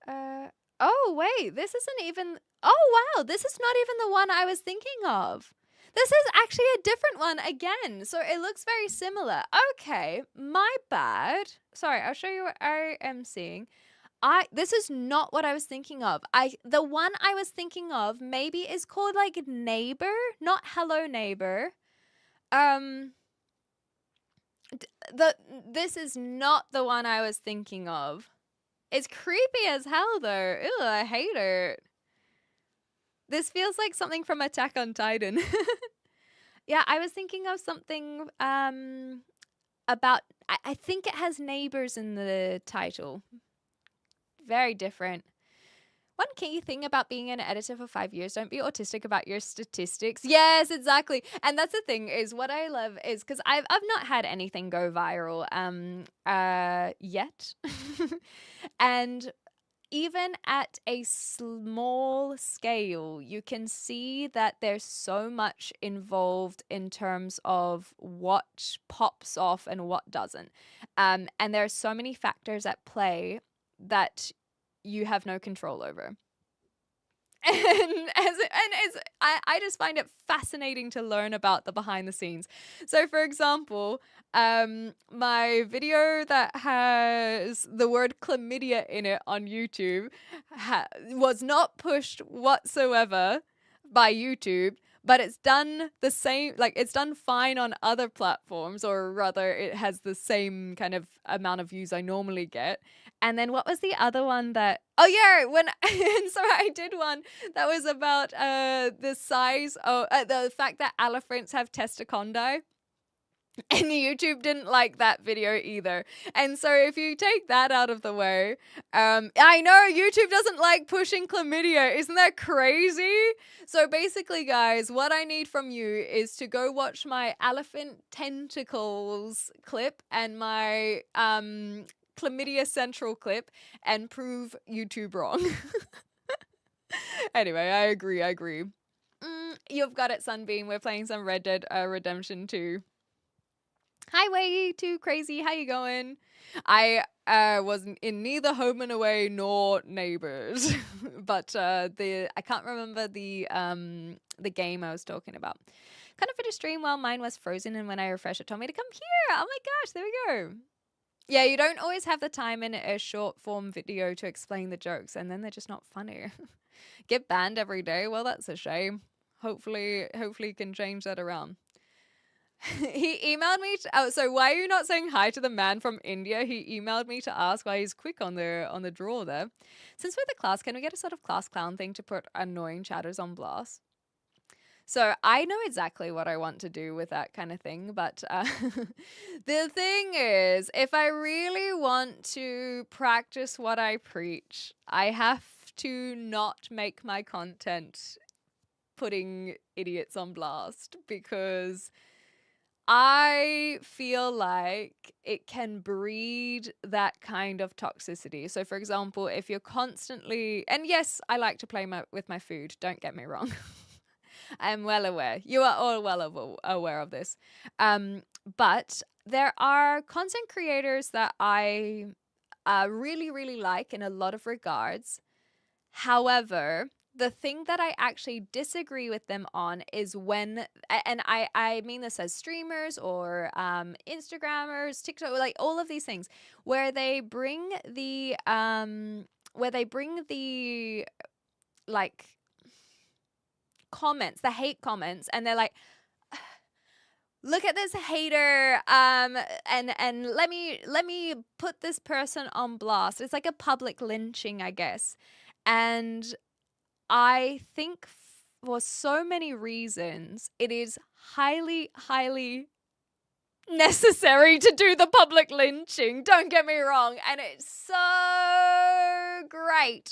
Oh wait, this isn't even. Oh wow, this is not even the one I was thinking of. This is actually a different one again. So it looks very similar. Okay, my bad. Sorry, I'll show you what I am seeing. This is not what I was thinking of. The one I was thinking of maybe is called like Neighbor, not Hello Neighbor. This is not the one I was thinking of. It's creepy as hell, though. Ew, I hate it. This feels like something from Attack on Titan. Yeah, I was thinking of something about. I think it has neighbors in the title. Very different. One key thing about being an editor for 5 years, don't be autistic about your statistics. Yes, exactly. And that's the thing, is what I love is because I've not had anything go viral yet. And even at a small scale, you can see that there's so much involved in terms of what pops off and what doesn't. And there are so many factors at play that you have no control over. I just find it fascinating to learn about the behind the scenes. So, for example, my video that has the word chlamydia in it on YouTube was not pushed whatsoever by YouTube, but it's done the same, like it's done fine on other platforms, or rather it has the same kind of amount of views I normally get. And then what was the other one that, oh yeah, when, sorry, I did one that was about the size of, the fact that elephants have testicondi. And YouTube didn't like that video either. And so if you take that out of the way, I know YouTube doesn't like pushing chlamydia. Isn't that crazy? So basically, guys, what I need from you is to go watch my elephant tentacles clip and my chlamydia central clip and prove YouTube wrong. Anyway, I agree. You've got it, Sunbeam. We're playing some Red Dead Redemption 2. Hi, way too crazy. How you going? I was in neither Home and Away nor Neighbors, but I can't remember the game I was talking about. Kind of finished stream while mine was frozen, and when I refreshed, it told me to come here. Oh my gosh, there we go. Yeah, you don't always have the time in a short form video to explain the jokes, and then they're just not funny. Get banned every day. Well, that's a shame. Hopefully you can change that around. He emailed me. So why are you not saying hi to the man from India? He emailed me to ask why he's quick on the draw there. Since we're the class, can we get a sort of class clown thing to put annoying chatters on blast? So I know exactly what I want to do with that kind of thing, but the thing is, if I really want to practice what I preach, I have to not make my content putting idiots on blast, because I feel like it can breed that kind of toxicity. So, for example, if you're constantly, and yes, I like to play with my food, don't get me wrong. I'm well aware. You are all well aware of this. But there are content creators that I really, really like in a lot of regards. However, the thing that I actually disagree with them on is when, and I mean this as streamers or Instagrammers, TikTok, like all of these things, where they bring the like comments, the hate comments, and they're like, look at this hater, and let me put this person on blast. It's like a public lynching, I guess. And I think for so many reasons, it is highly, highly necessary to do the public lynching. Don't get me wrong. And it's so great.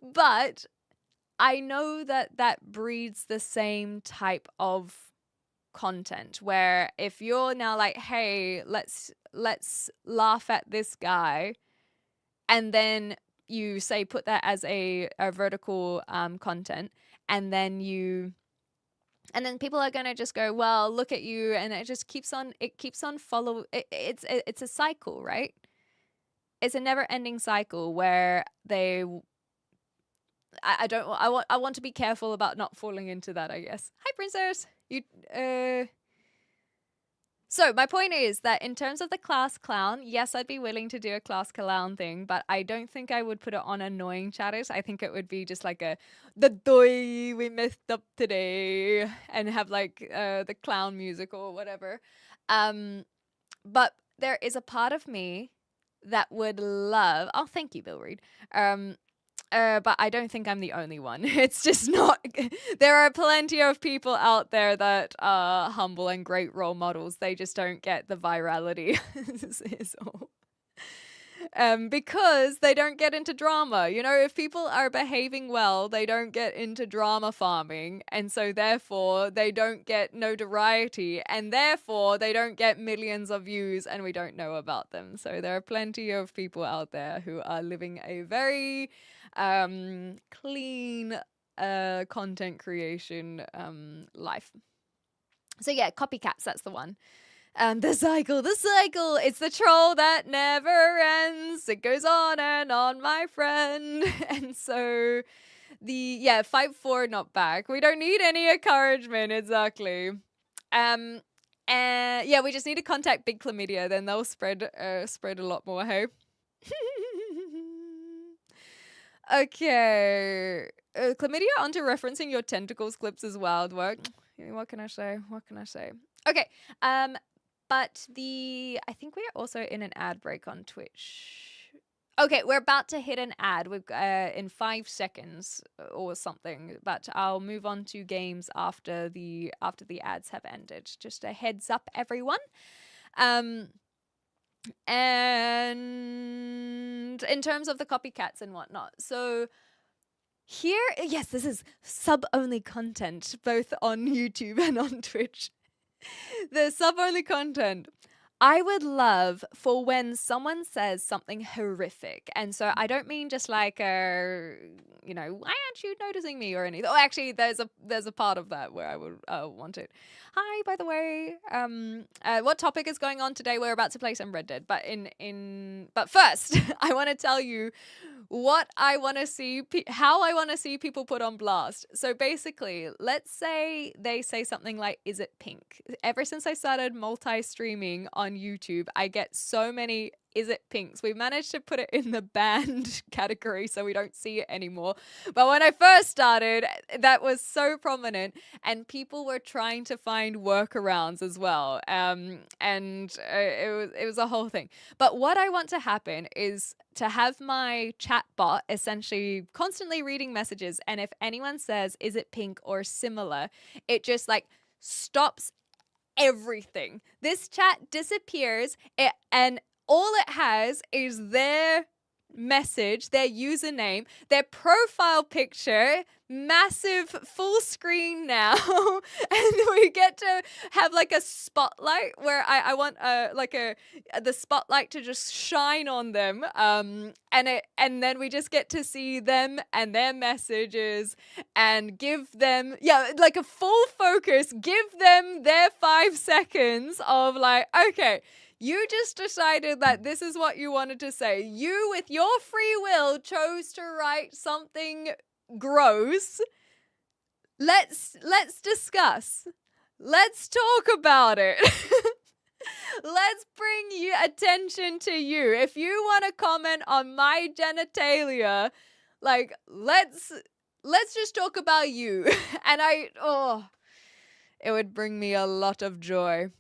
But I know that that breeds the same type of content, where if you're now like, hey, let's laugh at this guy, and then you say put that as a vertical content, and then people are gonna just go, well, look at you, and it just keeps on follow. It's a cycle, right? It's a never-ending cycle where they. I want to be careful about not falling into that, I guess. Hi, princess. So my point is that in terms of the class clown, yes, I'd be willing to do a class clown thing, but I don't think I would put it on annoying chatters. I think it would be just like the doy, we messed up today, and have like the clown music or whatever. But there is a part of me that would love. Oh, thank you, Bill Reed. But I don't think I'm the only one. It's just not. There are plenty of people out there that are humble and great role models. They just don't get the virality. is all. Because they don't get into drama. You know, if people are behaving well, they don't get into drama farming. And so therefore they don't get notoriety. And therefore they don't get millions of views and we don't know about them. So there are plenty of people out there who are living a very clean content creation life. So yeah, copycats, that's the one. The cycle. It's the troll that never ends. It goes on and on, my friend. And so fight forward, not back. We don't need any encouragement, exactly. And we just need to contact Big Chlamydia, then they'll spread a lot more, hey? Okay. Chlamydia, onto referencing your tentacles clips as wild work. What can I say? Okay. But I think we're also in an ad break on Twitch. Okay, we're about to hit an ad. We've in 5 seconds or something. But I'll move on to games after the ads have ended. Just a heads up, everyone. And in terms of the copycats and whatnot, so here, yes, this is sub-only content, both on YouTube and on Twitch. The sub-only content. I would love for when someone says something horrific. And so I don't mean just like, why aren't you noticing me or anything? Oh, actually, there's a part of that where I would want it. Hi, by the way. What topic is going on today? We're about to play some Red Dead. But but first, I want to tell you what I want to see, how I want to see people put on blast. So basically, let's say they say something like, "Is it pink?" Ever since I started multi-streaming on YouTube, I get so many "Is it pinks?" We managed to put it in the banned category so we don't see it anymore. But when I first started, that was so prominent and people were trying to find workarounds as well. It was a whole thing. But what I want to happen is to have my chat bot essentially constantly reading messages. And if anyone says, "Is it pink?" or similar, it just like stops everything. This chat disappears and all it has is their message, their username, their profile picture, massive full screen now. And we get to have like a spotlight where I want the spotlight to just shine on them. And then we just get to see them and their messages and give them like a full focus, give them their 5 seconds of like, okay, you just decided that this is what you wanted to say. You, with your free will, chose to write something gross. Let's discuss. Let's talk about it. Let's bring you attention to you. If you want to comment on my genitalia, like let's just talk about you. And it would bring me a lot of joy.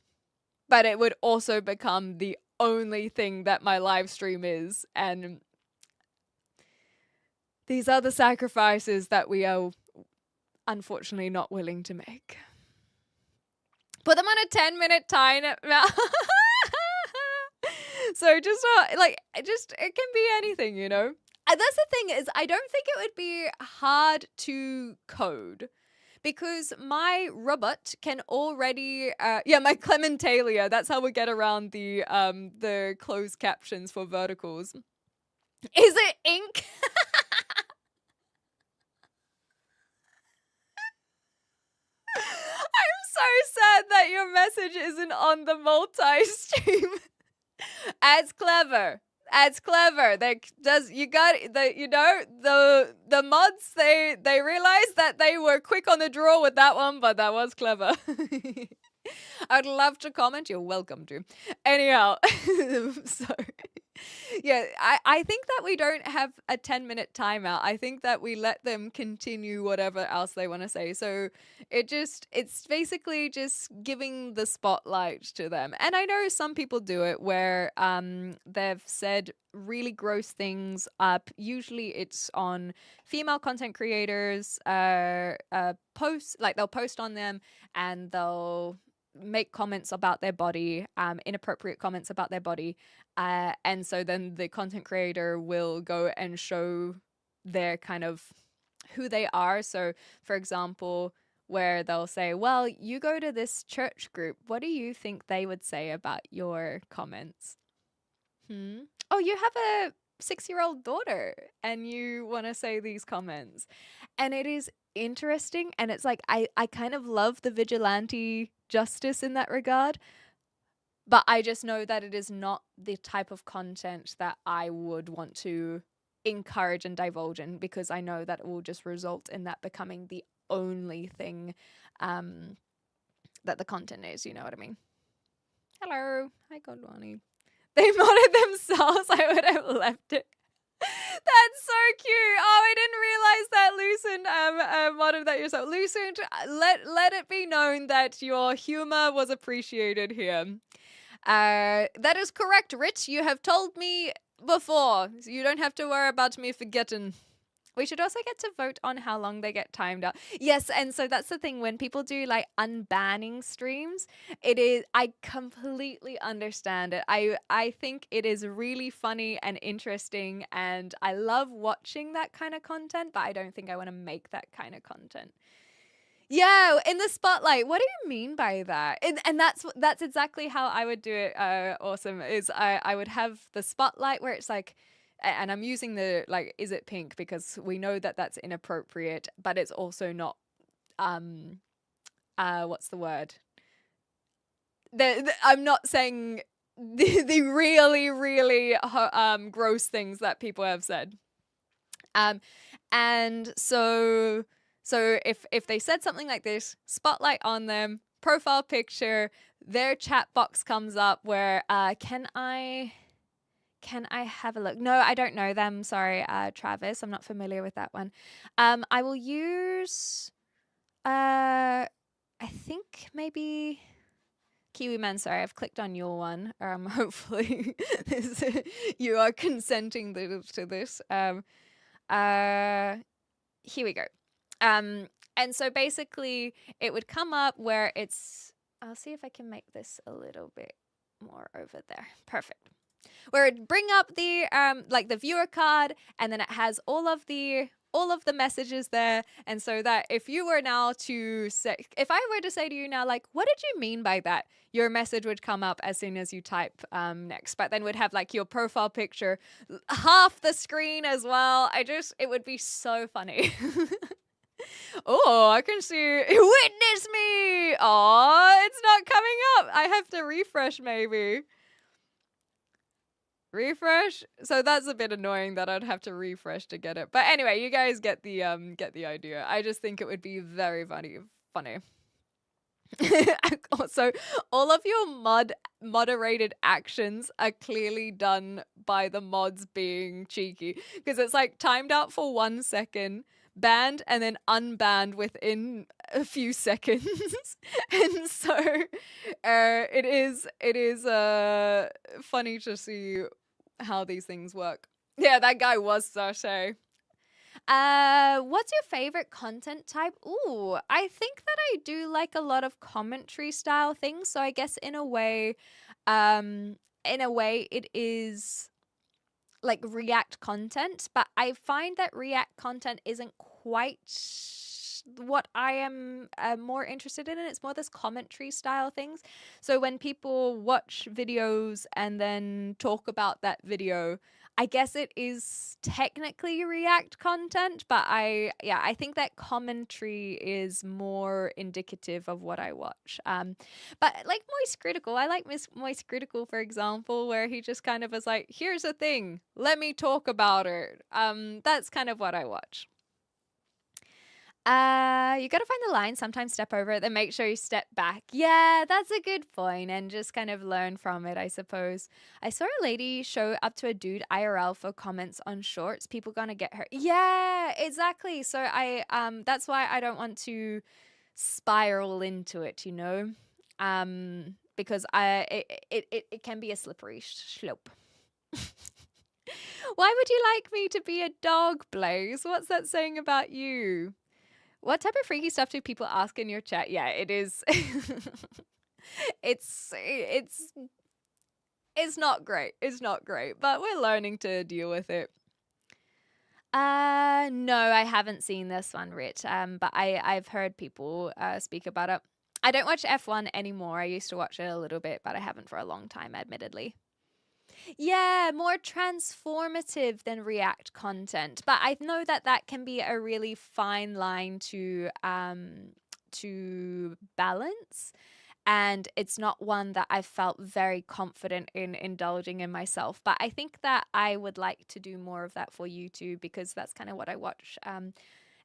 But it would also become the only thing that my live stream is. And these are the sacrifices that we are unfortunately not willing to make. Put them on a 10-minute timer. So it can be anything, you know. And that's the thing is, I don't think it would be hard to code. Because my robot can already, my Clementalia, that's how we get around the closed captions for verticals. Is it ink? I'm so sad that your message isn't on the multi-stream. Ad's clever. The mods, they realized that they were quick on the draw with that one, but that was clever. I'd love to comment. You're welcome to. Anyhow, sorry. Yeah, I think that we don't have a 10-minute timeout. I think that we let them continue whatever else they want to say. So it's basically just giving the spotlight to them. And I know some people do it where they've said really gross things up. Usually it's on female content creators posts, like they'll post on them and they'll make comments about their body, inappropriate comments about their body, and so then the content creator will go and show their kind of who they are. So for example, where they'll say, well, you go to this church group, what do you think they would say about your comments? Oh, you have a 6-year-old daughter and you want to say these comments. And it is interesting, and it's like I kind of love the vigilante justice in that regard, but I just know that it is not the type of content that I would want to encourage and divulge in, because I know that it will just result in that becoming the only thing that the content is, you know what I mean? Hello. Hi, Godwani. They modded themselves. I would have left it. That's so cute. Oh, I didn't realize that Lucent modded that yourself. Lucent, let it be known that your humor was appreciated here. That is correct, Rich. You have told me before, so you don't have to worry about me forgetting. We should also get to vote on how long they get timed out. Yes, and so that's the thing. When people do like unbanning streams, I completely understand it. I think it is really funny and interesting, and I love watching that kind of content, but I don't think I want to make that kind of content. Yeah, in the spotlight. What do you mean by that? And that's exactly how I would do it. Awesome. Is I would have the spotlight where it's like, and I'm using the like, is it pink? Because we know that that's inappropriate, but it's also not, what's the word? I'm not saying the really, really gross things that people have said. And so if they said something like this, spotlight on them, profile picture, their chat box comes up where, can I have a look? No, I don't know them. Sorry, Travis. I'm not familiar with that one. I will use, I think maybe Kiwi Man. Sorry, I've clicked on your one. Hopefully you are consenting to this. Here we go. And so basically it would come up where it's, I'll see if I can make this a little bit more over there. Perfect. Where it'd bring up the like the viewer card, and then it has all of the messages there. And so that if you were now to say, if I were to say to you now, like, what did you mean by that? Your message would come up as soon as you type next, but then would have like your profile picture, half the screen as well. It would be so funny. Oh, I can see, witness me. Oh, it's not coming up. I have to refresh maybe. Refresh. So that's a bit annoying that I'd have to refresh to get it. But anyway, you guys get the idea. I just think it would be very funny. Also, all of your moderated actions are clearly done by the mods being cheeky, because it's like timed out for 1 second, banned, and then unbanned within a few seconds. And so it is funny to see how these things work. Yeah, that guy was Sashay. What's your favorite content type? Ooh, I think that I do like a lot of commentary style things. So I guess in a way it is like React content, but I find that React content isn't quite what I am more interested in. It's more this commentary style things. So when people watch videos and then talk about that video, I guess it is technically React content, but I think that commentary is more indicative of what I watch. But like Moist Critical, I like Moist Critical, for example, where he just kind of is like, here's a thing, let me talk about it. That's kind of what I watch. You got to find the line, sometimes step over it, then make sure you step back. Yeah, that's a good point, and just kind of learn from it, I suppose. I saw a lady show up to a dude IRL for comments on shorts. People gonna get hurt. Yeah, exactly. So that's why I don't want to spiral into it, you know? Because it can be a slippery slope. Why would you like me to be a dog, Blaze? What's that saying about you? What type of freaky stuff do people ask in your chat? Yeah, it is. it's not great. It's not great, but we're learning to deal with it. No, I haven't seen this one, Rich. But I've heard people speak about it. I don't watch F1 anymore. I used to watch it a little bit, but I haven't for a long time, admittedly. Yeah, more transformative than React content. But I know that that can be a really fine line to balance. And it's not one that I felt very confident in indulging in myself. But I think that I would like to do more of that for YouTube because that's kind of what I watch.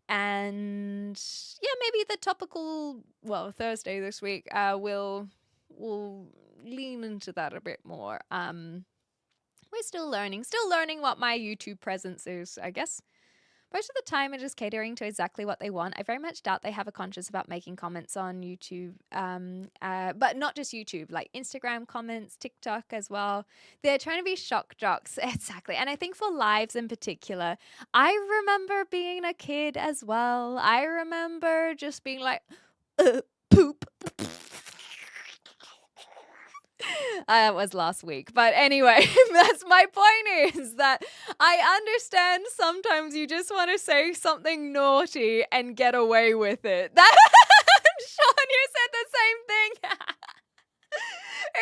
And yeah, maybe the topical, Thursday this week, we'll lean into that a bit more. We're still learning what my YouTube presence is, I guess. Most of the time, it is catering to exactly what they want. I very much doubt they have a conscience about making comments on YouTube, but not just YouTube, like Instagram comments, TikTok as well. They're trying to be shock jocks, exactly. And I think for lives in particular, I remember being a kid as well. I remember just being like, poop. That was last week. But anyway, that's my point is that I understand sometimes you just want to say something naughty and get away with it. That Sean, you said the same thing.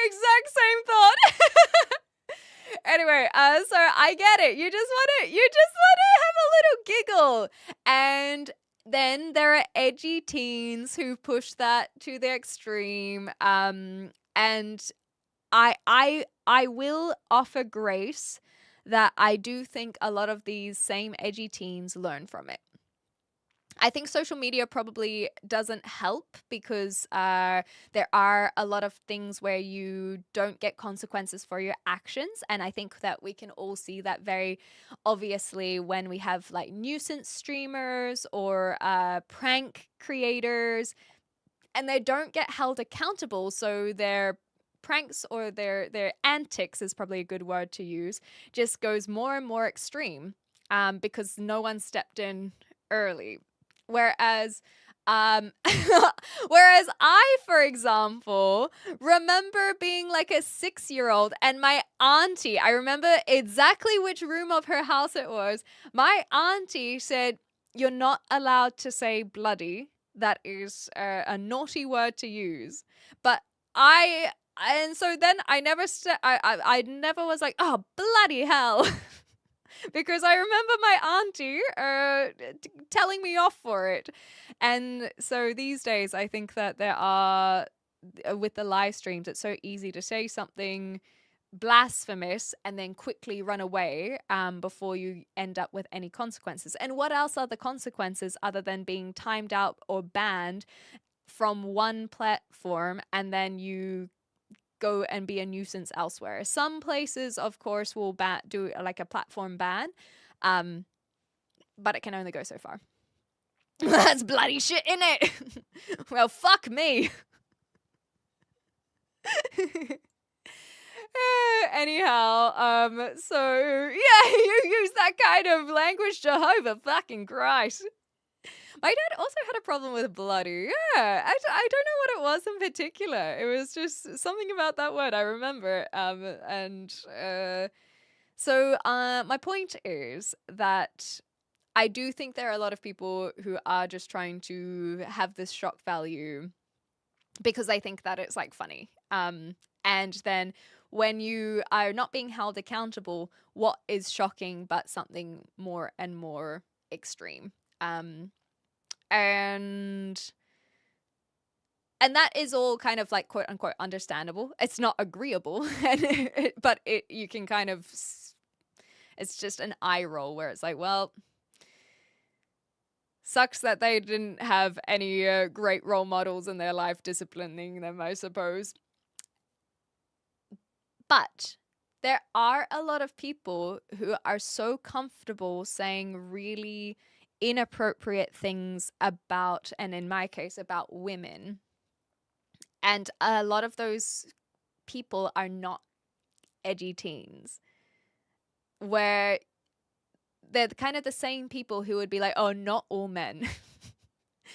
Exact same thought. Anyway, so I get it. You just want to have a little giggle. And then there are edgy teens who push that to the extreme. And I will offer grace that I do think a lot of these same edgy teens learn from it. I think social media probably doesn't help because there are a lot of things where you don't get consequences for your actions. And I think that we can all see that very obviously when we have like nuisance streamers or prank creators and they don't get held accountable. So their pranks or their antics is probably a good word to use, just goes more and more extreme because no one stepped in early. Whereas I, for example, remember being like a 6-year-old and my auntie, I remember exactly which room of her house it was. My auntie said, "You're not allowed to say bloody. That is a naughty word to use." But and so then I never was like, "Oh, bloody hell." Because I remember my auntie telling me off for it. And so these days, I think that there are, with the live streams, it's so easy to say something blasphemous and then quickly run away before you end up with any consequences. And what else are the consequences other than being timed out or banned from one platform and then you go and be a nuisance elsewhere? Some places, of course, will do like a platform ban, but it can only go so far. That's bloody shit, innit? Well, fuck me. Anyhow, so yeah, you use that kind of language, Jehovah fucking Christ. My dad also had a problem with bloody. Yeah, I don't know what it was in particular. It was just something about that word I remember. So my point is that I do think there are a lot of people who are just trying to have this shock value because they think that it's like funny. And then when you are not being held accountable, what is shocking but something more and more extreme? And that is all kind of like quote unquote understandable. It's not agreeable, but you can kind of, it's just an eye roll where it's like, well, Sucks that they didn't have any great role models in their life disciplining them, I suppose. But there are a lot of people who are so comfortable saying really inappropriate things about, and in my case, about women. And a lot of those people are not edgy teens, where they're kind of the same people who would be like, oh, not all men.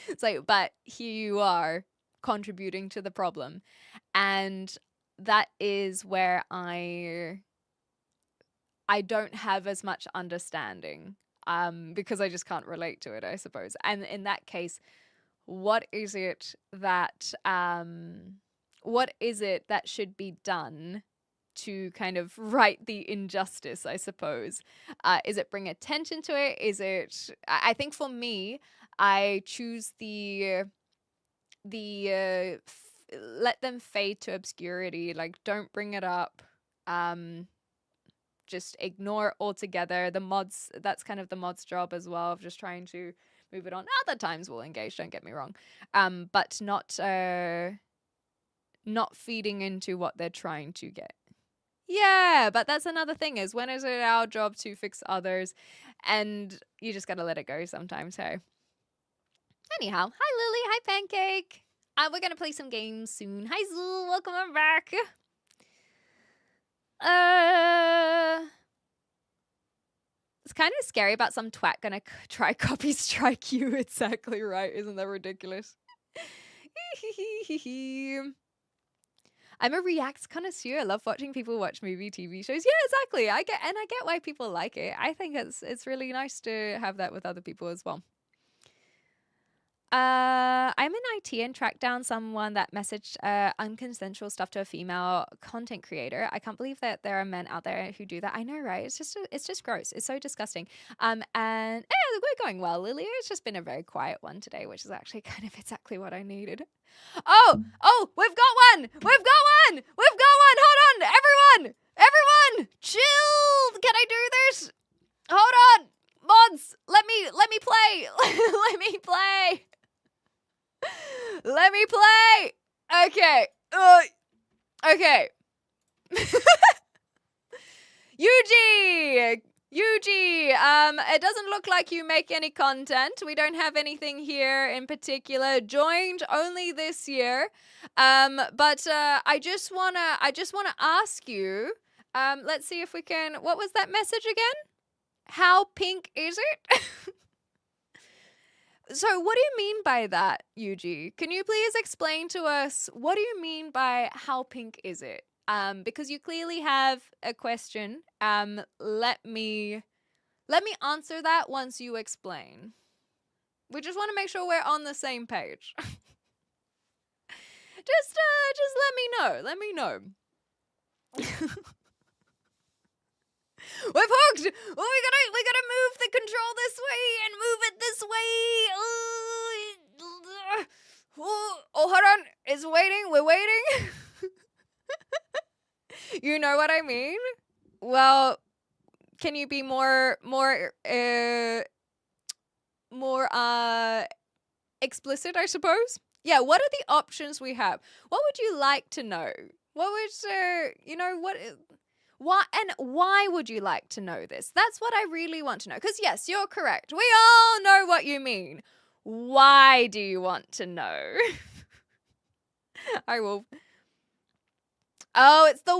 It's like, but here you are contributing to the problem. And that is where I don't have as much understanding, because I just can't relate to it, I suppose. And in that case, what is it that should be done to kind of right the injustice, I suppose? Is it bring attention to it? Is it, I think for me, I choose the let them fade to obscurity. Like, don't bring it up. Just ignore it altogether. The mods, that's kind of the mods' job as well, of just trying to move it on. Other times we'll engage, don't get me wrong. But not feeding into what they're trying to get. Yeah, but that's another thing, is when is it our job to fix others? And you just gotta let it go sometimes, hey? Anyhow, hi Lily, hi Pancake. We're gonna play some games soon. Hi Zool, welcome back. It's kind of scary about some twat gonna try copy strike you. Exactly right. Isn't that ridiculous? I'm a React connoisseur. I love watching people watch movie, TV shows. Yeah, exactly. I get why people like it. I think it's really nice to have that with other people as well. I'm in IT and tracked down someone that messaged unconsensual stuff to a female content creator. I can't believe that there are men out there who do that. I know, right? It's just gross. It's so disgusting. And yeah, we're going well, Lily. It's just been a very quiet one today, which is actually kind of exactly what I needed. Oh, we've got one. Hold on, everyone, chill. Can I do this? Hold on, mods. Let me play. Let me play. Okay. Okay. Yuji, it doesn't look like you make any content. We don't have anything here in particular. Joined only this year. But I just wanna ask you, let's see if we can, what was that message again? How pink is it? So what do you mean by that, Yuji? Can you please explain to us, what do you mean by how pink is it? Because you clearly have a question. Let me answer that once you explain. We just want to make sure we're on the same page. just let me know. We've hooked! Oh, we gotta move the control this way and move it this way. Oh, hold on. It's waiting. We're waiting. You know what I mean? Well, can you be more explicit, I suppose? Yeah, what are the options we have? What would you like to know? What would why would you like to know this? That's what I really want to know. Because yes, you're correct. We all know what you mean. Why do you want to know? I will. Oh, it's the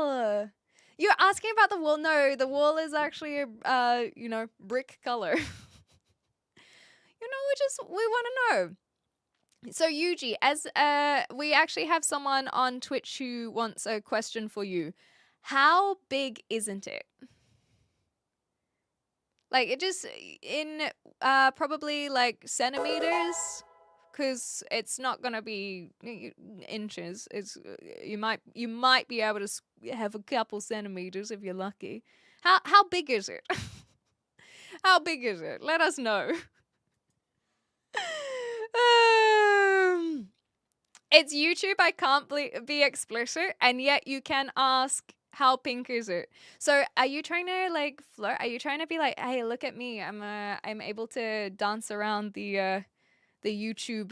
wall. You're asking about the wall? No, the wall is actually a brick color. We want to know. So Yuji, as we actually have someone on Twitch who wants a question for you. How big isn't it? Like, it just in probably like centimeters, because it's not gonna be inches. It's you might be able to have a couple centimeters if you're lucky. How big is it? How big is it? Let us know. It's YouTube. I can't be explicit, and yet you can ask How pink is it? So are you trying to like flirt? Are you trying to be like, hey, look at me. I'm able to dance around the YouTube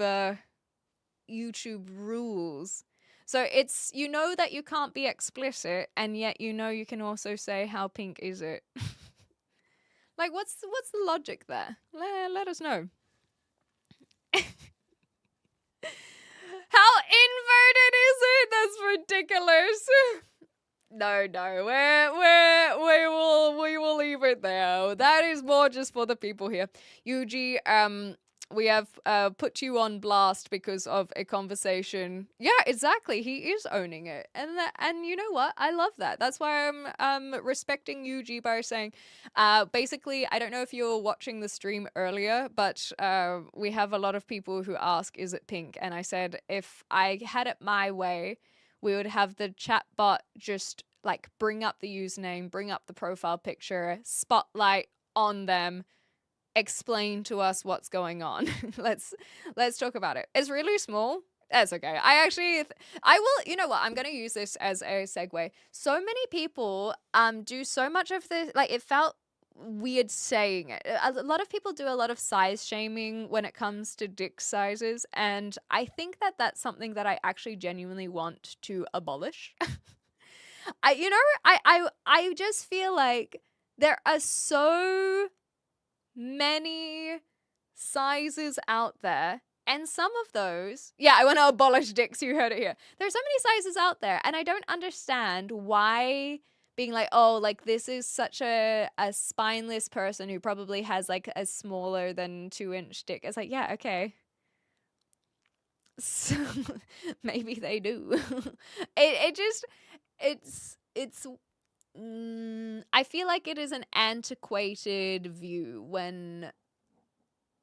rules. So it's, you know that you can't be explicit, and yet you know you can also say how pink is it. Like what's the logic there? Let us know. How inverted is it? That's ridiculous. No, we will leave it there. That is more just for the people here. Yuji, we have put you on blast because of a conversation. Yeah, exactly. He is owning it, and you know what? I love that. That's why I'm respecting Yuji by saying, basically, I don't know if you were watching the stream earlier, but we have a lot of people who ask, "Is it pink?" And I said, if I had it my way, we would have the chat bot just like bring up the username, bring up the profile picture, spotlight on them, explain to us what's going on. let's talk about it. It's really small. That's okay. I will, you know what? I'm going to use this as a segue. So many people do so much of this, like it felt weird saying it. A lot of people do a lot of size shaming when it comes to dick sizes, and I think that that's something that I actually genuinely want to abolish. I just feel like there are so many sizes out there, and some of those, yeah, I want to abolish dicks, you heard it here. There's so many sizes out there, and I don't understand why being like, oh, like this is such a spineless person who probably has like a smaller than 2-inch dick. It's like, yeah, okay. So maybe they do. I feel like it is an antiquated view when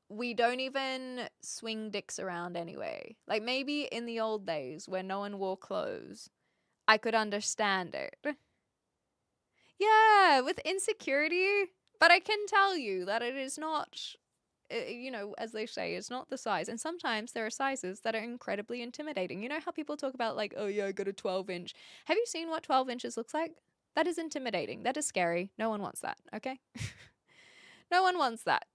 we don't even swing dicks around anyway. Like maybe in the old days when no one wore clothes, I could understand it. Yeah, with insecurity. But I can tell you that it is not, you know, as they say, it's not the size. And sometimes there are sizes that are incredibly intimidating. You know how people talk about like, oh yeah, I got a 12-inch. Have you seen what 12 inches looks like? That is intimidating. That is scary. No one wants that, okay? No one wants that.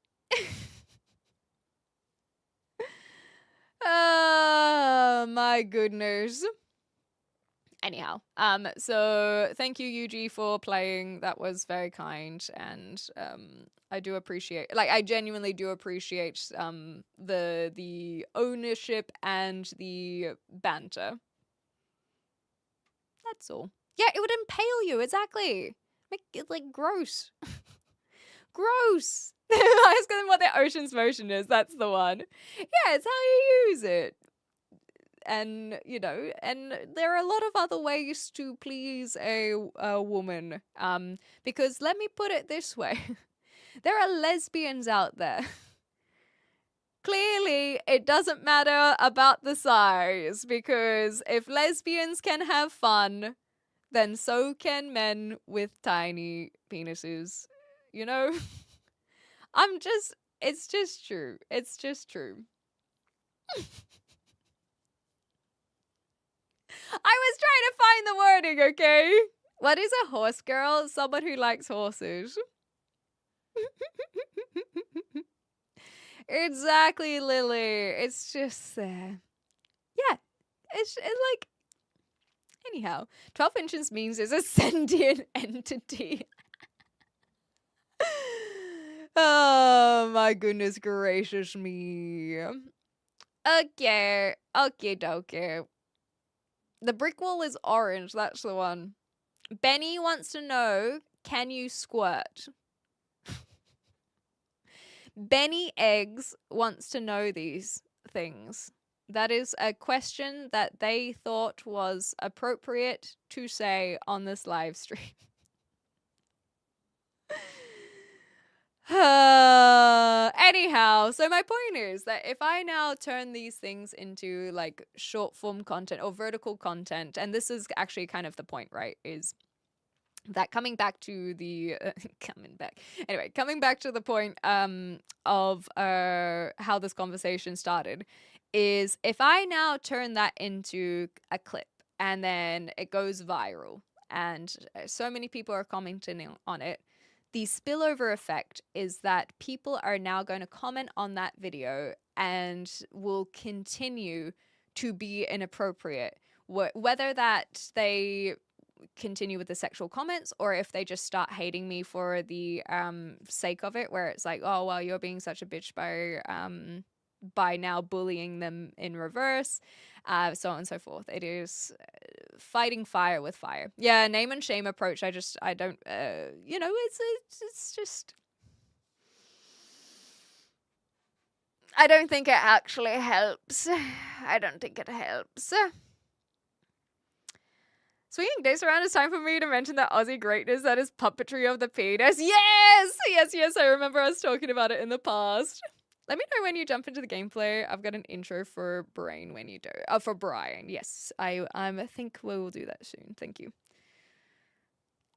Oh, my goodness. Anyhow, so thank you, Yuji, for playing. That was very kind, and I do appreciate, like, I genuinely do appreciate the ownership and the banter. That's all. Yeah, it would impale you, exactly. Make it, like, gross. Gross. Ask them what their ocean's motion is, that's the one. Yeah, it's how you use it. And, you know, and there are a lot of other ways to please a woman. Because let me put it this way. There are lesbians out there. Clearly, it doesn't matter about the size, because if lesbians can have fun, then so can men with tiny penises. You know? It's just true. It's just true. I was trying to find the wording, okay? What is a horse girl? Someone who likes horses. Exactly, Lily. It's just there. Yeah. It's like... Anyhow, 12 inches means it's a sentient entity. Oh, my goodness gracious me. Okay. Okay, dokie. The brick wall is orange. That's the one. Benny wants to know, can you squirt? Benny Eggs wants to know these things. That is a question that they thought was appropriate to say on this live stream. Anyhow, so my point is that if I now turn these things into like short form content or vertical content, and this is actually kind of the point, right, is that coming back to the coming back to the point of how this conversation started, is if I now turn that into a clip and then it goes viral, and so many people are commenting on it, the spillover effect is that people are now going to comment on that video and will continue to be inappropriate. Whether that they continue with the sexual comments or if they just start hating me for the sake of it, where it's like, oh, well, you're being such a bitch by now bullying them in reverse, so on and so forth. It is fighting fire with fire. Yeah, name and shame approach. I don't, it's just, I don't think it actually helps. I don't think it helps. Swinging days around, it's time for me to mention that Aussie greatness that is puppetry of the penis. Yes, I remember us talking about it in the past. Let me know when you jump into the gameplay. I've got an intro for Brian when you do. Oh, for Brian. Yes, I think we will do that soon. Thank you.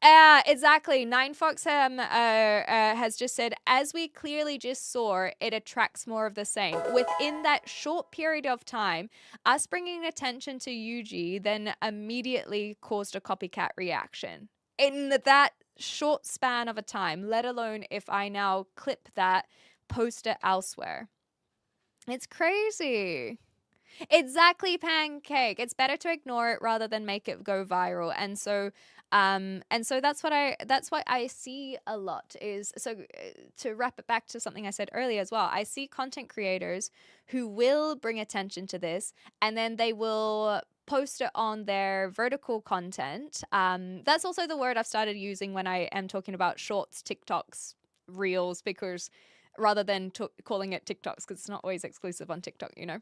Exactly. Nine Fox has just said, as we clearly just saw, it attracts more of the same. Within that short period of time, us bringing attention to Yuji then immediately caused a copycat reaction. In that short span of a time, let alone if I now clip that, post it elsewhere. It's crazy. Exactly, Pancake. It's better to ignore it rather than make it go viral. And so that's what I see a lot is, so to wrap it back to something I said earlier as well, I see content creators who will bring attention to this and then they will post it on their vertical content. That's also the word I've started using when I am talking about shorts, TikToks, reels, because rather than calling it TikToks, because it's not always exclusive on TikTok, you know.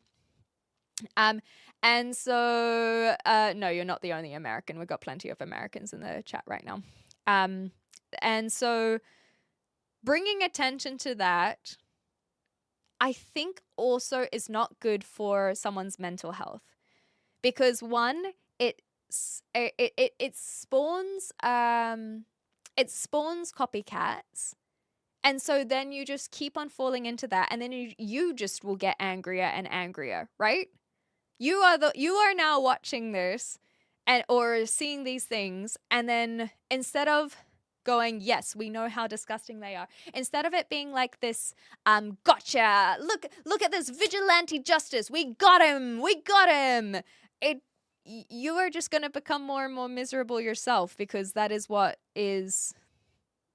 And so, no, you're not the only American. We've got plenty of Americans in the chat right now. And so bringing attention to that, I think also is not good for someone's mental health, because one, it spawns copycats. And so then you just keep on falling into that, and then you just will get angrier and angrier, right? You are now watching this or seeing these things, and then instead of going, yes, we know how disgusting they are, instead of it being like this, gotcha, look at this vigilante justice, we got him, you are just going to become more and more miserable yourself, because that is what is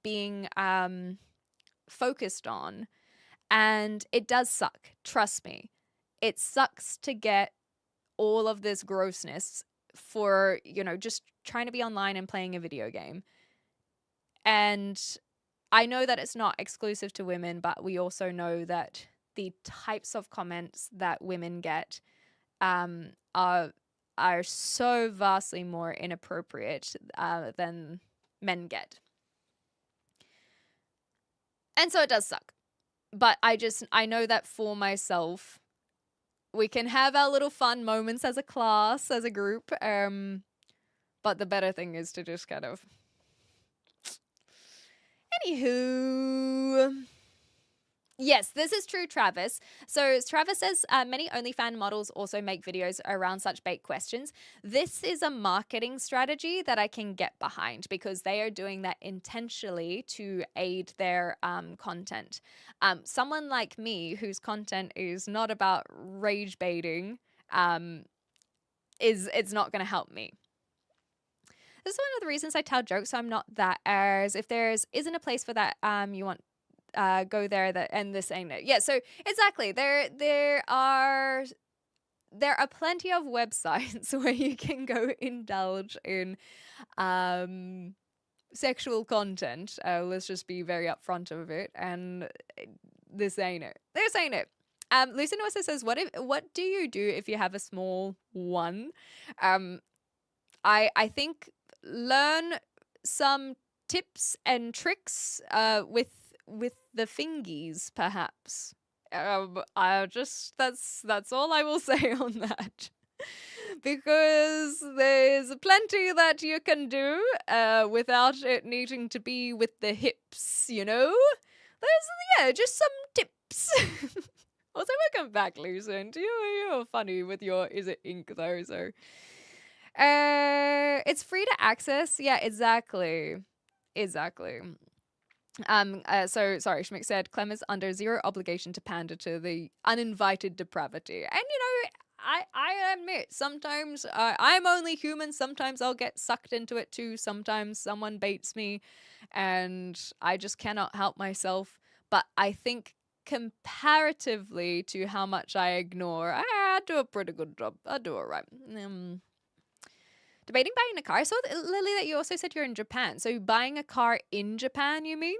being focused on. And it does suck, trust me. It sucks to get all of this grossness for, just trying to be online and playing a video game. And I know that it's not exclusive to women, but we also know that the types of comments that women get are so vastly more inappropriate than men get. And so it does suck. But I know that for myself, we can have our little fun moments as a class, as a group. But the better thing is to just kind of... Anywho... Yes, this is true, Travis. So Travis says many OnlyFans models also make videos around such bait questions. This is a marketing strategy that I can get behind, because they are doing that intentionally to aid their content. Someone like me, whose content is not about rage baiting, it's not going to help me. This is one of the reasons I tell jokes, so I'm not that, as if isn't a place for that, you want go there, that, and this ain't it. Yeah, so exactly, there are plenty of websites where you can go indulge in sexual content. Let's just be very upfront of it, and this ain't it. Lucian also says, what do you do if you have a small one? I think learn some tips and tricks with the fingies, perhaps. That's all I will say on that. Because there's plenty that you can do without it needing to be with the hips, There's, just some tips. Also, welcome back, Lucent. You're funny with your is it ink, though, so... It's free to access. Yeah, exactly. Exactly. So sorry, Schmick said Clem is under zero obligation to pander to the uninvited depravity. And I admit sometimes I'm only human. Sometimes I'll get sucked into it too. Sometimes someone baits me and I just cannot help myself. But I think comparatively to how much I ignore, I do a pretty good job. I do all right. Debating buying a car. I saw, Lily, that you also said you're in Japan. So buying a car in Japan, you mean?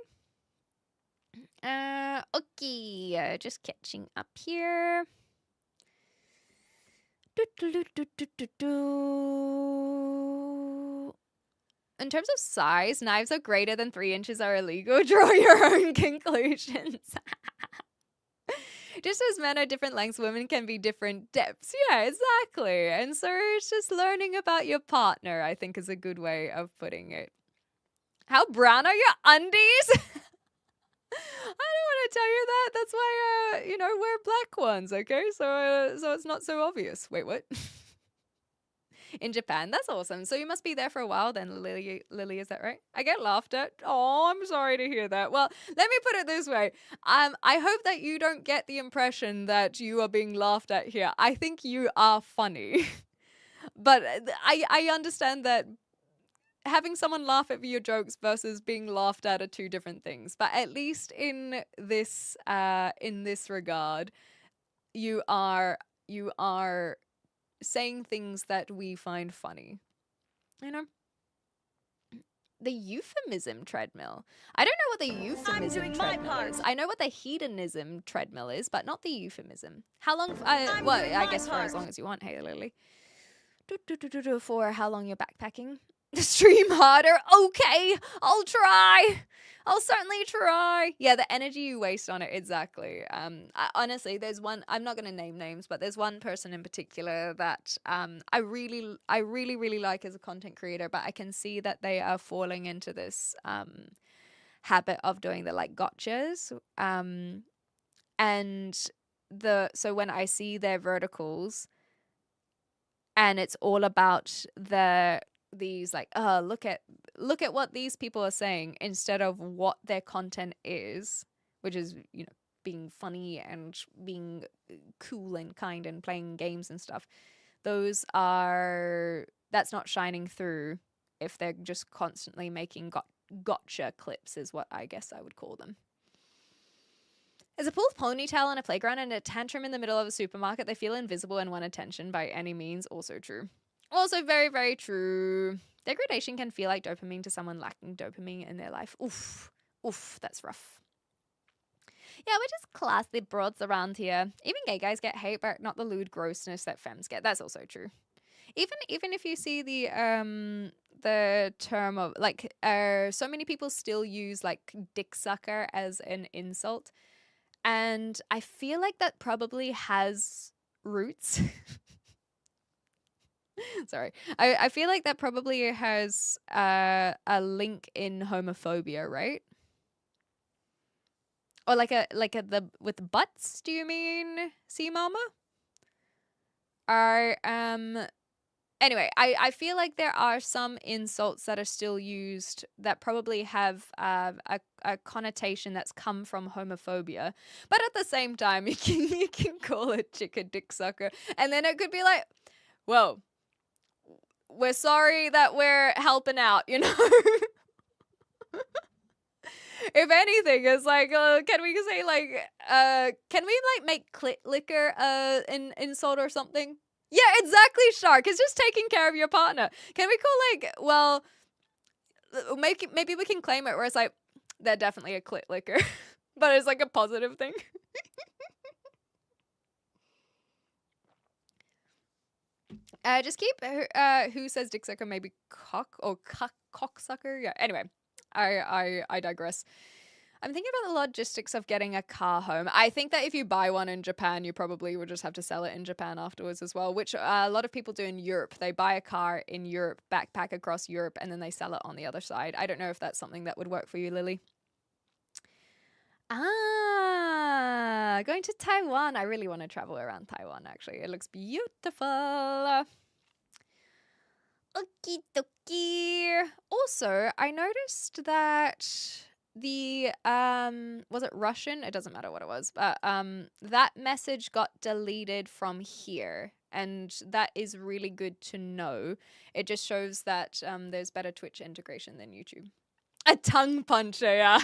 Okay. Just catching up here. In terms of size, knives are greater than 3 inches are illegal. Draw your own conclusions. Just as men are different lengths, women can be different depths. Yeah, exactly. And so it's just learning about your partner, I think, is a good way of putting it. How brown are your undies? I don't want to tell you that. That's why, wear black ones, okay? So it's not so obvious. Wait, what? In Japan. That's awesome. So you must be there for a while then, Lily, is that right? I get laughed at. Oh, I'm sorry to hear that. Well, let me put it this way. I hope that you don't get the impression that you are being laughed at here. I think you are funny. But I understand that having someone laugh at your jokes versus being laughed at are two different things. But at least in this regard, you are saying things that we find funny. The euphemism treadmill. I don't know what the euphemism treadmill is. I know what the hedonism treadmill is, but not the euphemism. How long? I guess for as long as you want. Hey, Lily. For how long you're backpacking? Stream harder. Okay, I'll try. I'll certainly try. Yeah, the energy you waste on it, exactly. Honestly, there's one, I'm not going to name names, but there's one person in particular that I really like as a content creator, but I can see that they are falling into this habit of doing the like gotchas. So when I see their verticals and it's all about these like, oh, look at what these people are saying instead of what their content is, which is, being funny and being cool and kind and playing games and stuff. That's not shining through if they're just constantly making gotcha clips is what I guess I would call them. As a pulled ponytail on a playground and a tantrum in the middle of a supermarket, they feel invisible and want attention by any means. Also true. Also very, very true. Degradation can feel like dopamine to someone lacking dopamine in their life. Oof, that's rough. Yeah, we're just classy broads around here. Even gay guys get hate, but not the lewd grossness that femmes get. That's also true. Even if you see the term of like, so many people still use like dick sucker as an insult, and I feel like that probably has roots. Sorry. I feel like that probably has a link in homophobia, right? Or with butts, do you mean, C Mama? Anyway, I feel like there are some insults that are still used that probably have a connotation that's come from homophobia. But at the same time, you can call a chick a dick sucker, and then it could be like, whoa, we're sorry that we're helping out, If anything, it's like, can we say like, can we like make clit liquor an insult or something? Yeah, exactly, Shark. It's just taking care of your partner. Can we call like, well, maybe we can claim it where it's like, they're definitely a clit liquor, but it's like a positive thing. Just keep who says dick sucker, maybe cock or cocksucker. Yeah. Anyway, I digress. I'm thinking about the logistics of getting a car home. I think that if you buy one in Japan, you probably would just have to sell it in Japan afterwards as well, which a lot of people do in Europe. They buy a car in Europe, backpack across Europe, and then they sell it on the other side. I don't know if that's something that would work for you, Lily. Going to Taiwan. I really want to travel around Taiwan, actually. It looks beautiful. Okie dokie. Also, I noticed that the was it Russian? It doesn't matter what it was, but that message got deleted from here, and that is really good to know. It just shows that there's better Twitch integration than YouTube. A tongue puncher, yeah.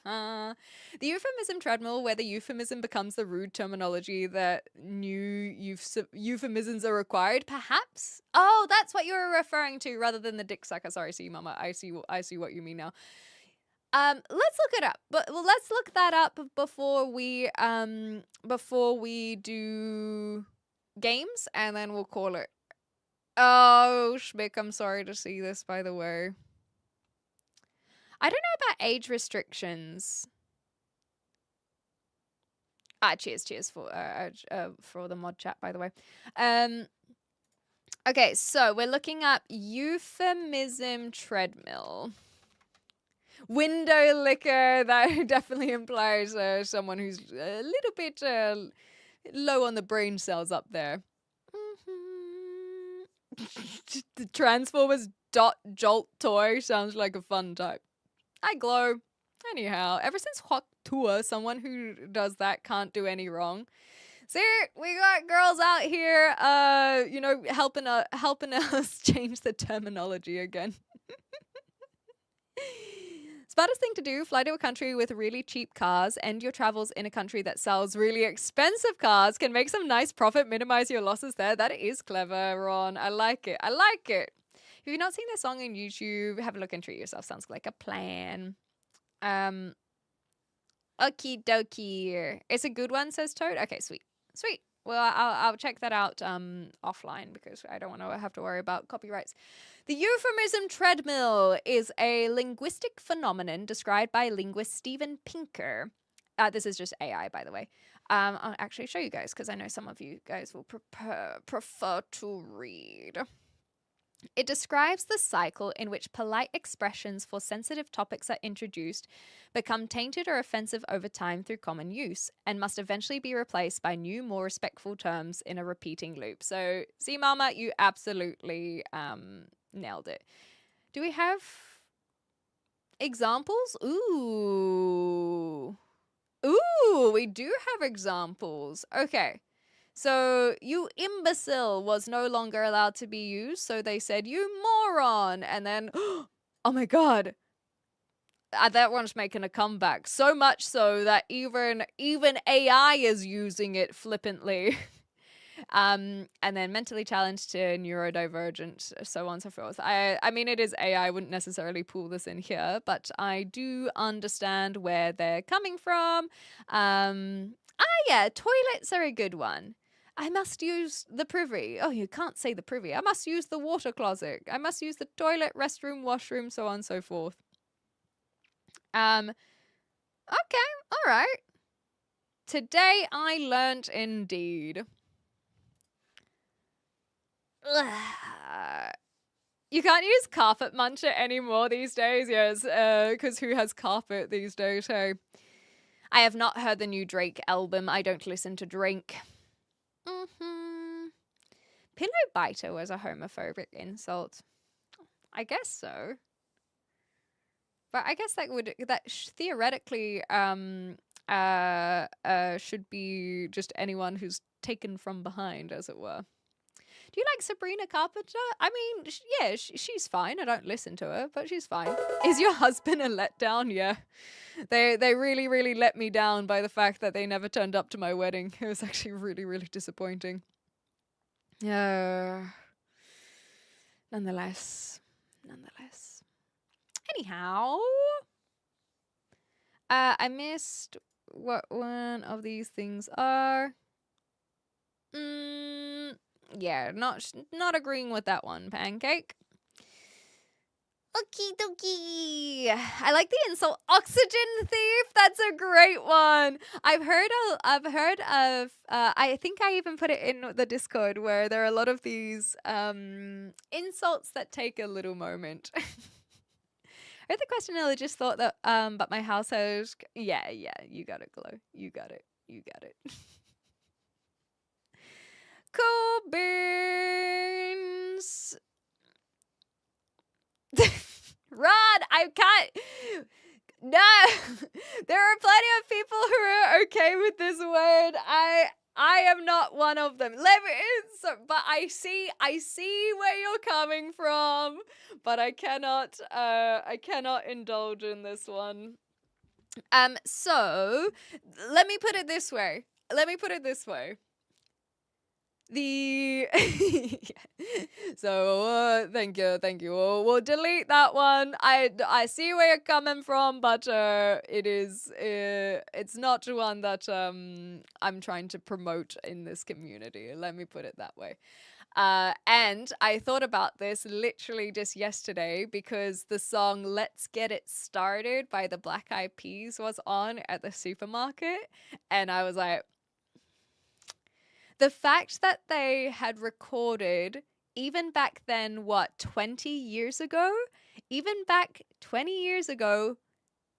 The euphemism treadmill, where the euphemism becomes the rude terminology that new euphemisms are required, perhaps? Oh, that's what you were referring to, rather than the dick sucker. Sorry, see, mama, I see what you mean now. Let's look it up. But well, let's look that up before we do games, and then we'll call it. Oh, Schmick, I'm sorry to see this, by the way. I don't know about age restrictions. Cheers for the mod chat, by the way. Okay, so we're looking up euphemism treadmill. Window licker, that definitely implies someone who's a little bit low on the brain cells up there. The Transformers Jolt toy sounds like a fun type. I glow. Anyhow, ever since Hot Tour, someone who does that can't do any wrong. See, we got girls out here, helping us change the terminology again. Smartest thing to do, fly to a country with really cheap cars, end your travels in a country that sells really expensive cars, can make some nice profit, minimize your losses there. That is clever, Ron. I like it. If you've not seen this song on YouTube, have a look and treat yourself. Sounds like a plan. Okie dokie. It's a good one, says Toad. Okay, sweet. Well, I'll check that out offline because I don't want to have to worry about copyrights. The euphemism treadmill is a linguistic phenomenon described by linguist Steven Pinker. This is just AI, by the way. I'll actually show you guys because I know some of you guys will prefer to read. It describes the cycle in which polite expressions for sensitive topics are introduced, become tainted or offensive over time through common use, and must eventually be replaced by new, more respectful terms in a repeating loop. So, see, Mama, you absolutely nailed it. Do we have examples? Ooh, we do have examples. Okay. So, you imbecile was no longer allowed to be used, so they said, you moron, and then, oh my god, that one's making a comeback, so much so that even AI is using it flippantly. And then mentally challenged to neurodivergent, so on and so forth. I mean, it is AI, I wouldn't necessarily pull this in here, but I do understand where they're coming from. Yeah, toilets are a good one. I must use the privy. Oh, you can't say the privy. I must use the water closet. I must use the toilet, restroom, washroom, so on and so forth. Okay, all right. Today I learnt indeed. You can't use carpet muncher anymore these days, yes, because who has carpet these days, hey? I have not heard the new Drake album. I don't listen to Drake. Pillow biter was a homophobic insult. I guess so. But I guess that theoretically should be just anyone who's taken from behind, as it were. Do you like Sabrina Carpenter? I mean, yeah, she's fine. I don't listen to her, but she's fine. Is your husband a letdown? Yeah. They really, really let me down by the fact that they never turned up to my wedding. It was actually really, really disappointing. Yeah. Nonetheless. Anyhow. I missed what one of these things are. Yeah, not agreeing with that one, Pancake. Okie dokie. I like the insult oxygen thief. That's a great one. I've heard of I think I even put it in the Discord where there are a lot of these insults that take a little moment. I heard the question earlier, just thought that but my house has yeah, you got it, Glow. You got it. Cool beans. Rod, I can't. No, there are plenty of people who are okay with this word. I am not one of them. But I see where you're coming from, but I cannot indulge in this one. So let me put it this way. The so thank you. We'll delete that one. I see where you're coming from, but it's not one that I'm trying to promote in this community. Let me put it that way. And I thought about this literally just yesterday because the song "Let's Get It Started" by the Black Eyed Peas was on at the supermarket, and I was like, the fact that they had recorded, even back then, 20 years ago? Even back 20 years ago,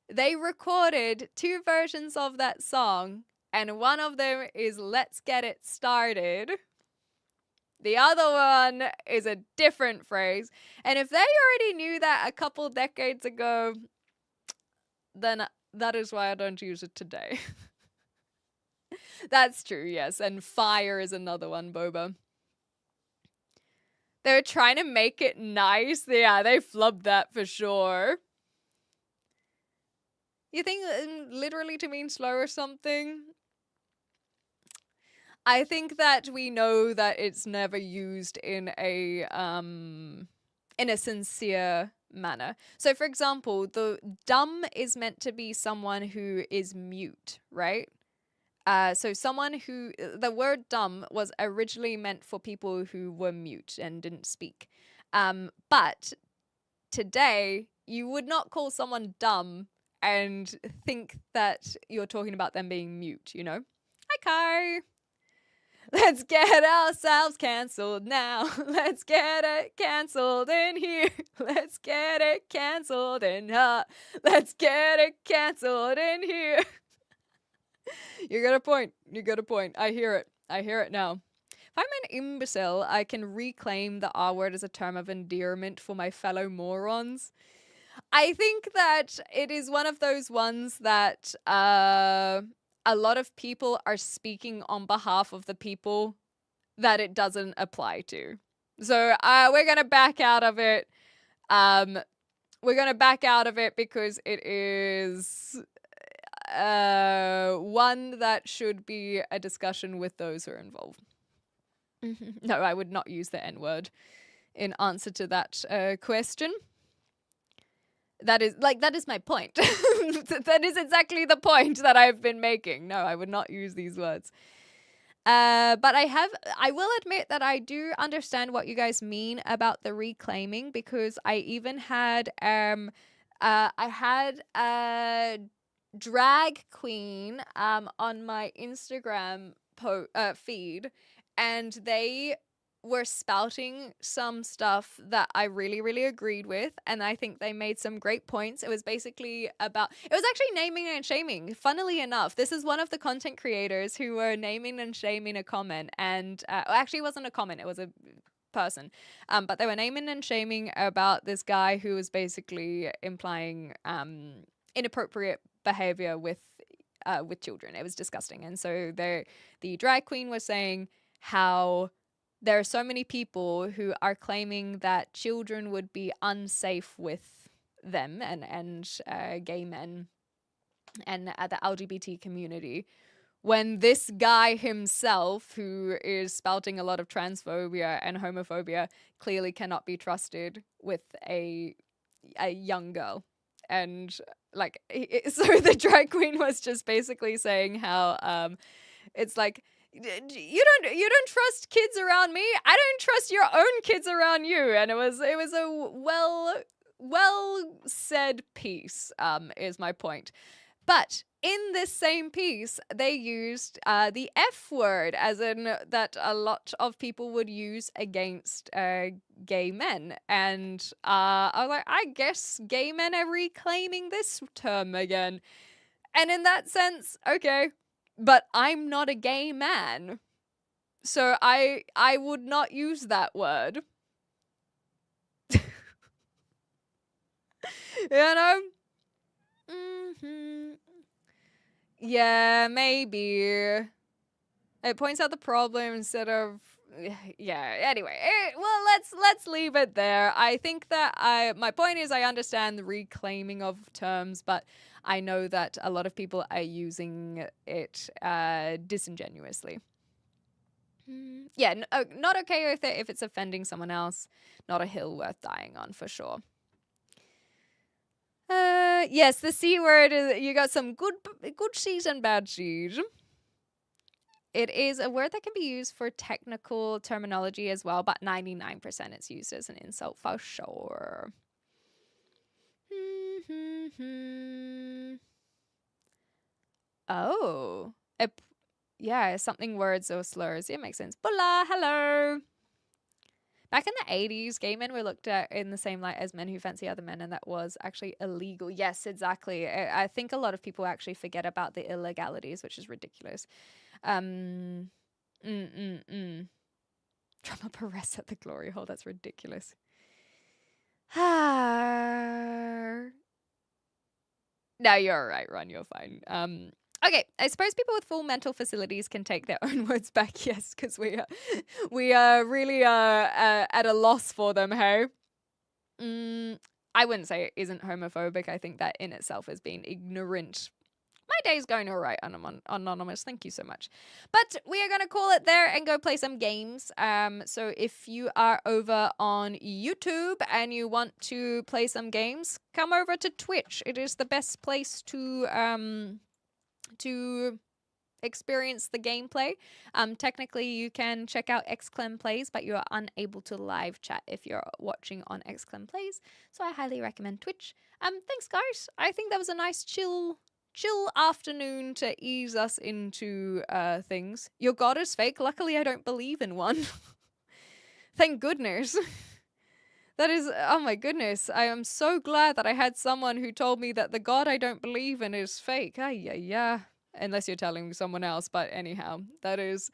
they recorded 2 versions of that song, and one of them is "Let's Get It Started." The other one is a different phrase. And if they already knew that a couple decades ago, then that is why I don't use it today. That's true, yes. And fire is another one, Boba. They're trying to make it nice. Yeah, they flubbed that for sure. You think literally to mean slow or something? I think that we know that it's never used in a sincere manner. So for example, the dumb is meant to be someone who is mute, right? So someone who, the word dumb was originally meant for people who were mute and didn't speak. But today, you would not call someone dumb and think that you're talking about them being mute, you know? Okay. Let's get ourselves cancelled now. Let's get it cancelled in here. Let's get it cancelled in her. Let's get it cancelled in here. You got a point. I hear it now. If I'm an imbecile, I can reclaim the R word as a term of endearment for my fellow morons. I think that it is one of those ones that a lot of people are speaking on behalf of the people that it doesn't apply to. So we're going to back out of it. Because it is one that should be a discussion with those who are involved. No, I would not use the N-word in answer to that question. That is my point. That is exactly the point that I've been making. No, I would not use these words. But I will admit that I do understand what you guys mean about the reclaiming, because I even had a drag queen on my Instagram feed, and they were spouting some stuff that I really, really agreed with, and I think they made some great points. It was basically about, it was actually naming and shaming. Funnily enough, this is one of the content creators who were naming and shaming a comment, and actually it wasn't a comment, it was a person, but they were naming and shaming about this guy who was basically implying inappropriate behavior with children. It was disgusting. And so the drag queen was saying how there are so many people who are claiming that children would be unsafe with them and gay men and the LGBT community, when this guy himself, who is spouting a lot of transphobia and homophobia, clearly cannot be trusted with a young girl. And so the drag queen was just basically saying how it's like, you don't trust kids around me, I don't trust your own kids around you. And it was a well said piece, is my point. But in this same piece, they used the F word, as in that a lot of people would use against gay men. And I was like, I guess gay men are reclaiming this term again. And in that sense, okay, but I'm not a gay man, so I would not use that word. You know? Mm-hmm. Yeah, maybe. It points out the problem instead of yeah. Anyway, well, let's leave it there. I think that my point is I understand the reclaiming of terms, but I know that a lot of people are using it disingenuously. Yeah, not okay if it's offending someone else. Not a hill worth dying on for sure. Yes, the C word is you got some good C's and bad C's. It is a word that can be used for technical terminology as well, but 99% it's used as an insult for sure. Oh, yeah, something words or slurs. It makes sense. Bula, hello. Back in the 80s, gay men were looked at in the same light as men who fancy other men, and that was actually illegal. Yes, exactly. I think a lot of people actually forget about the illegalities, which is ridiculous. Drum up a rest at the glory hole. That's ridiculous. No, you're all right, Ron. You're fine. Okay, I suppose people with full mental facilities can take their own words back. Yes, because we are really at a loss for them. Hey, I wouldn't say it isn't homophobic. I think that in itself has been ignorant. My day's going all right, Anonymous. Thank you so much. But we are going to call it there and go play some games. So if you are over on YouTube and you want to play some games, come over to Twitch. It is the best place to experience the gameplay. Technically, you can check out XClem Plays, but you are unable to live chat if you're watching on XClem Plays. So I highly recommend Twitch. Thanks, guys. I think that was a nice chill afternoon to ease us into things. Your god is fake. Luckily, I don't believe in one. Thank goodness. That is, oh my goodness. I am so glad that I had someone who told me that the god I don't believe in is fake. Yeah. Unless you're telling someone else, but anyhow, that is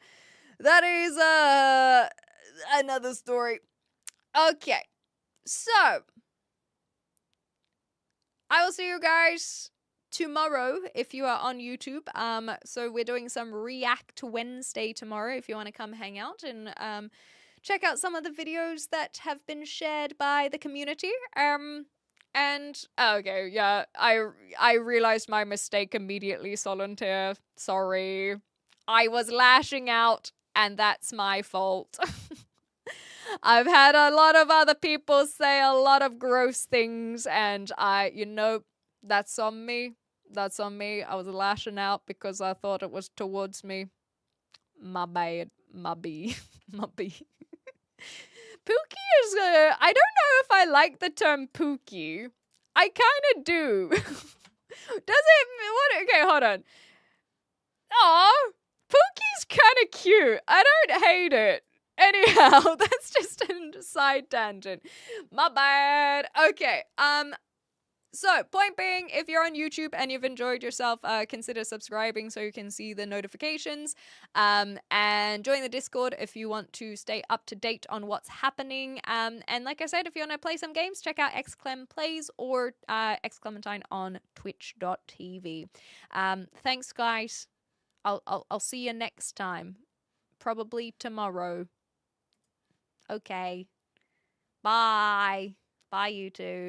another story. Okay. So, I will see you guys tomorrow if you are on YouTube. So we're doing some React Wednesday tomorrow if you want to come hang out and check out some of the videos that have been shared by the community. And okay, yeah, I realized my mistake immediately, Solitaire. Sorry. I was lashing out and that's my fault. I've had a lot of other people say a lot of gross things and that's on me. That's on me. I was lashing out because I thought it was towards me. My bad. My B. My B. Pookie is, I don't know if I like the term Pookie. I kind of do. Does it, okay, hold on. Aw, Pookie's kind of cute. I don't hate it. Anyhow, that's just a side tangent. My bad. Okay, so, point being, if you're on YouTube and you've enjoyed yourself, consider subscribing so you can see the notifications. And join the Discord if you want to stay up to date on what's happening. And like I said, if you want to play some games, check out XClem Plays or XClementine on twitch.tv. Thanks, guys. I'll see you next time. Probably tomorrow. Okay. Bye. Bye, YouTube.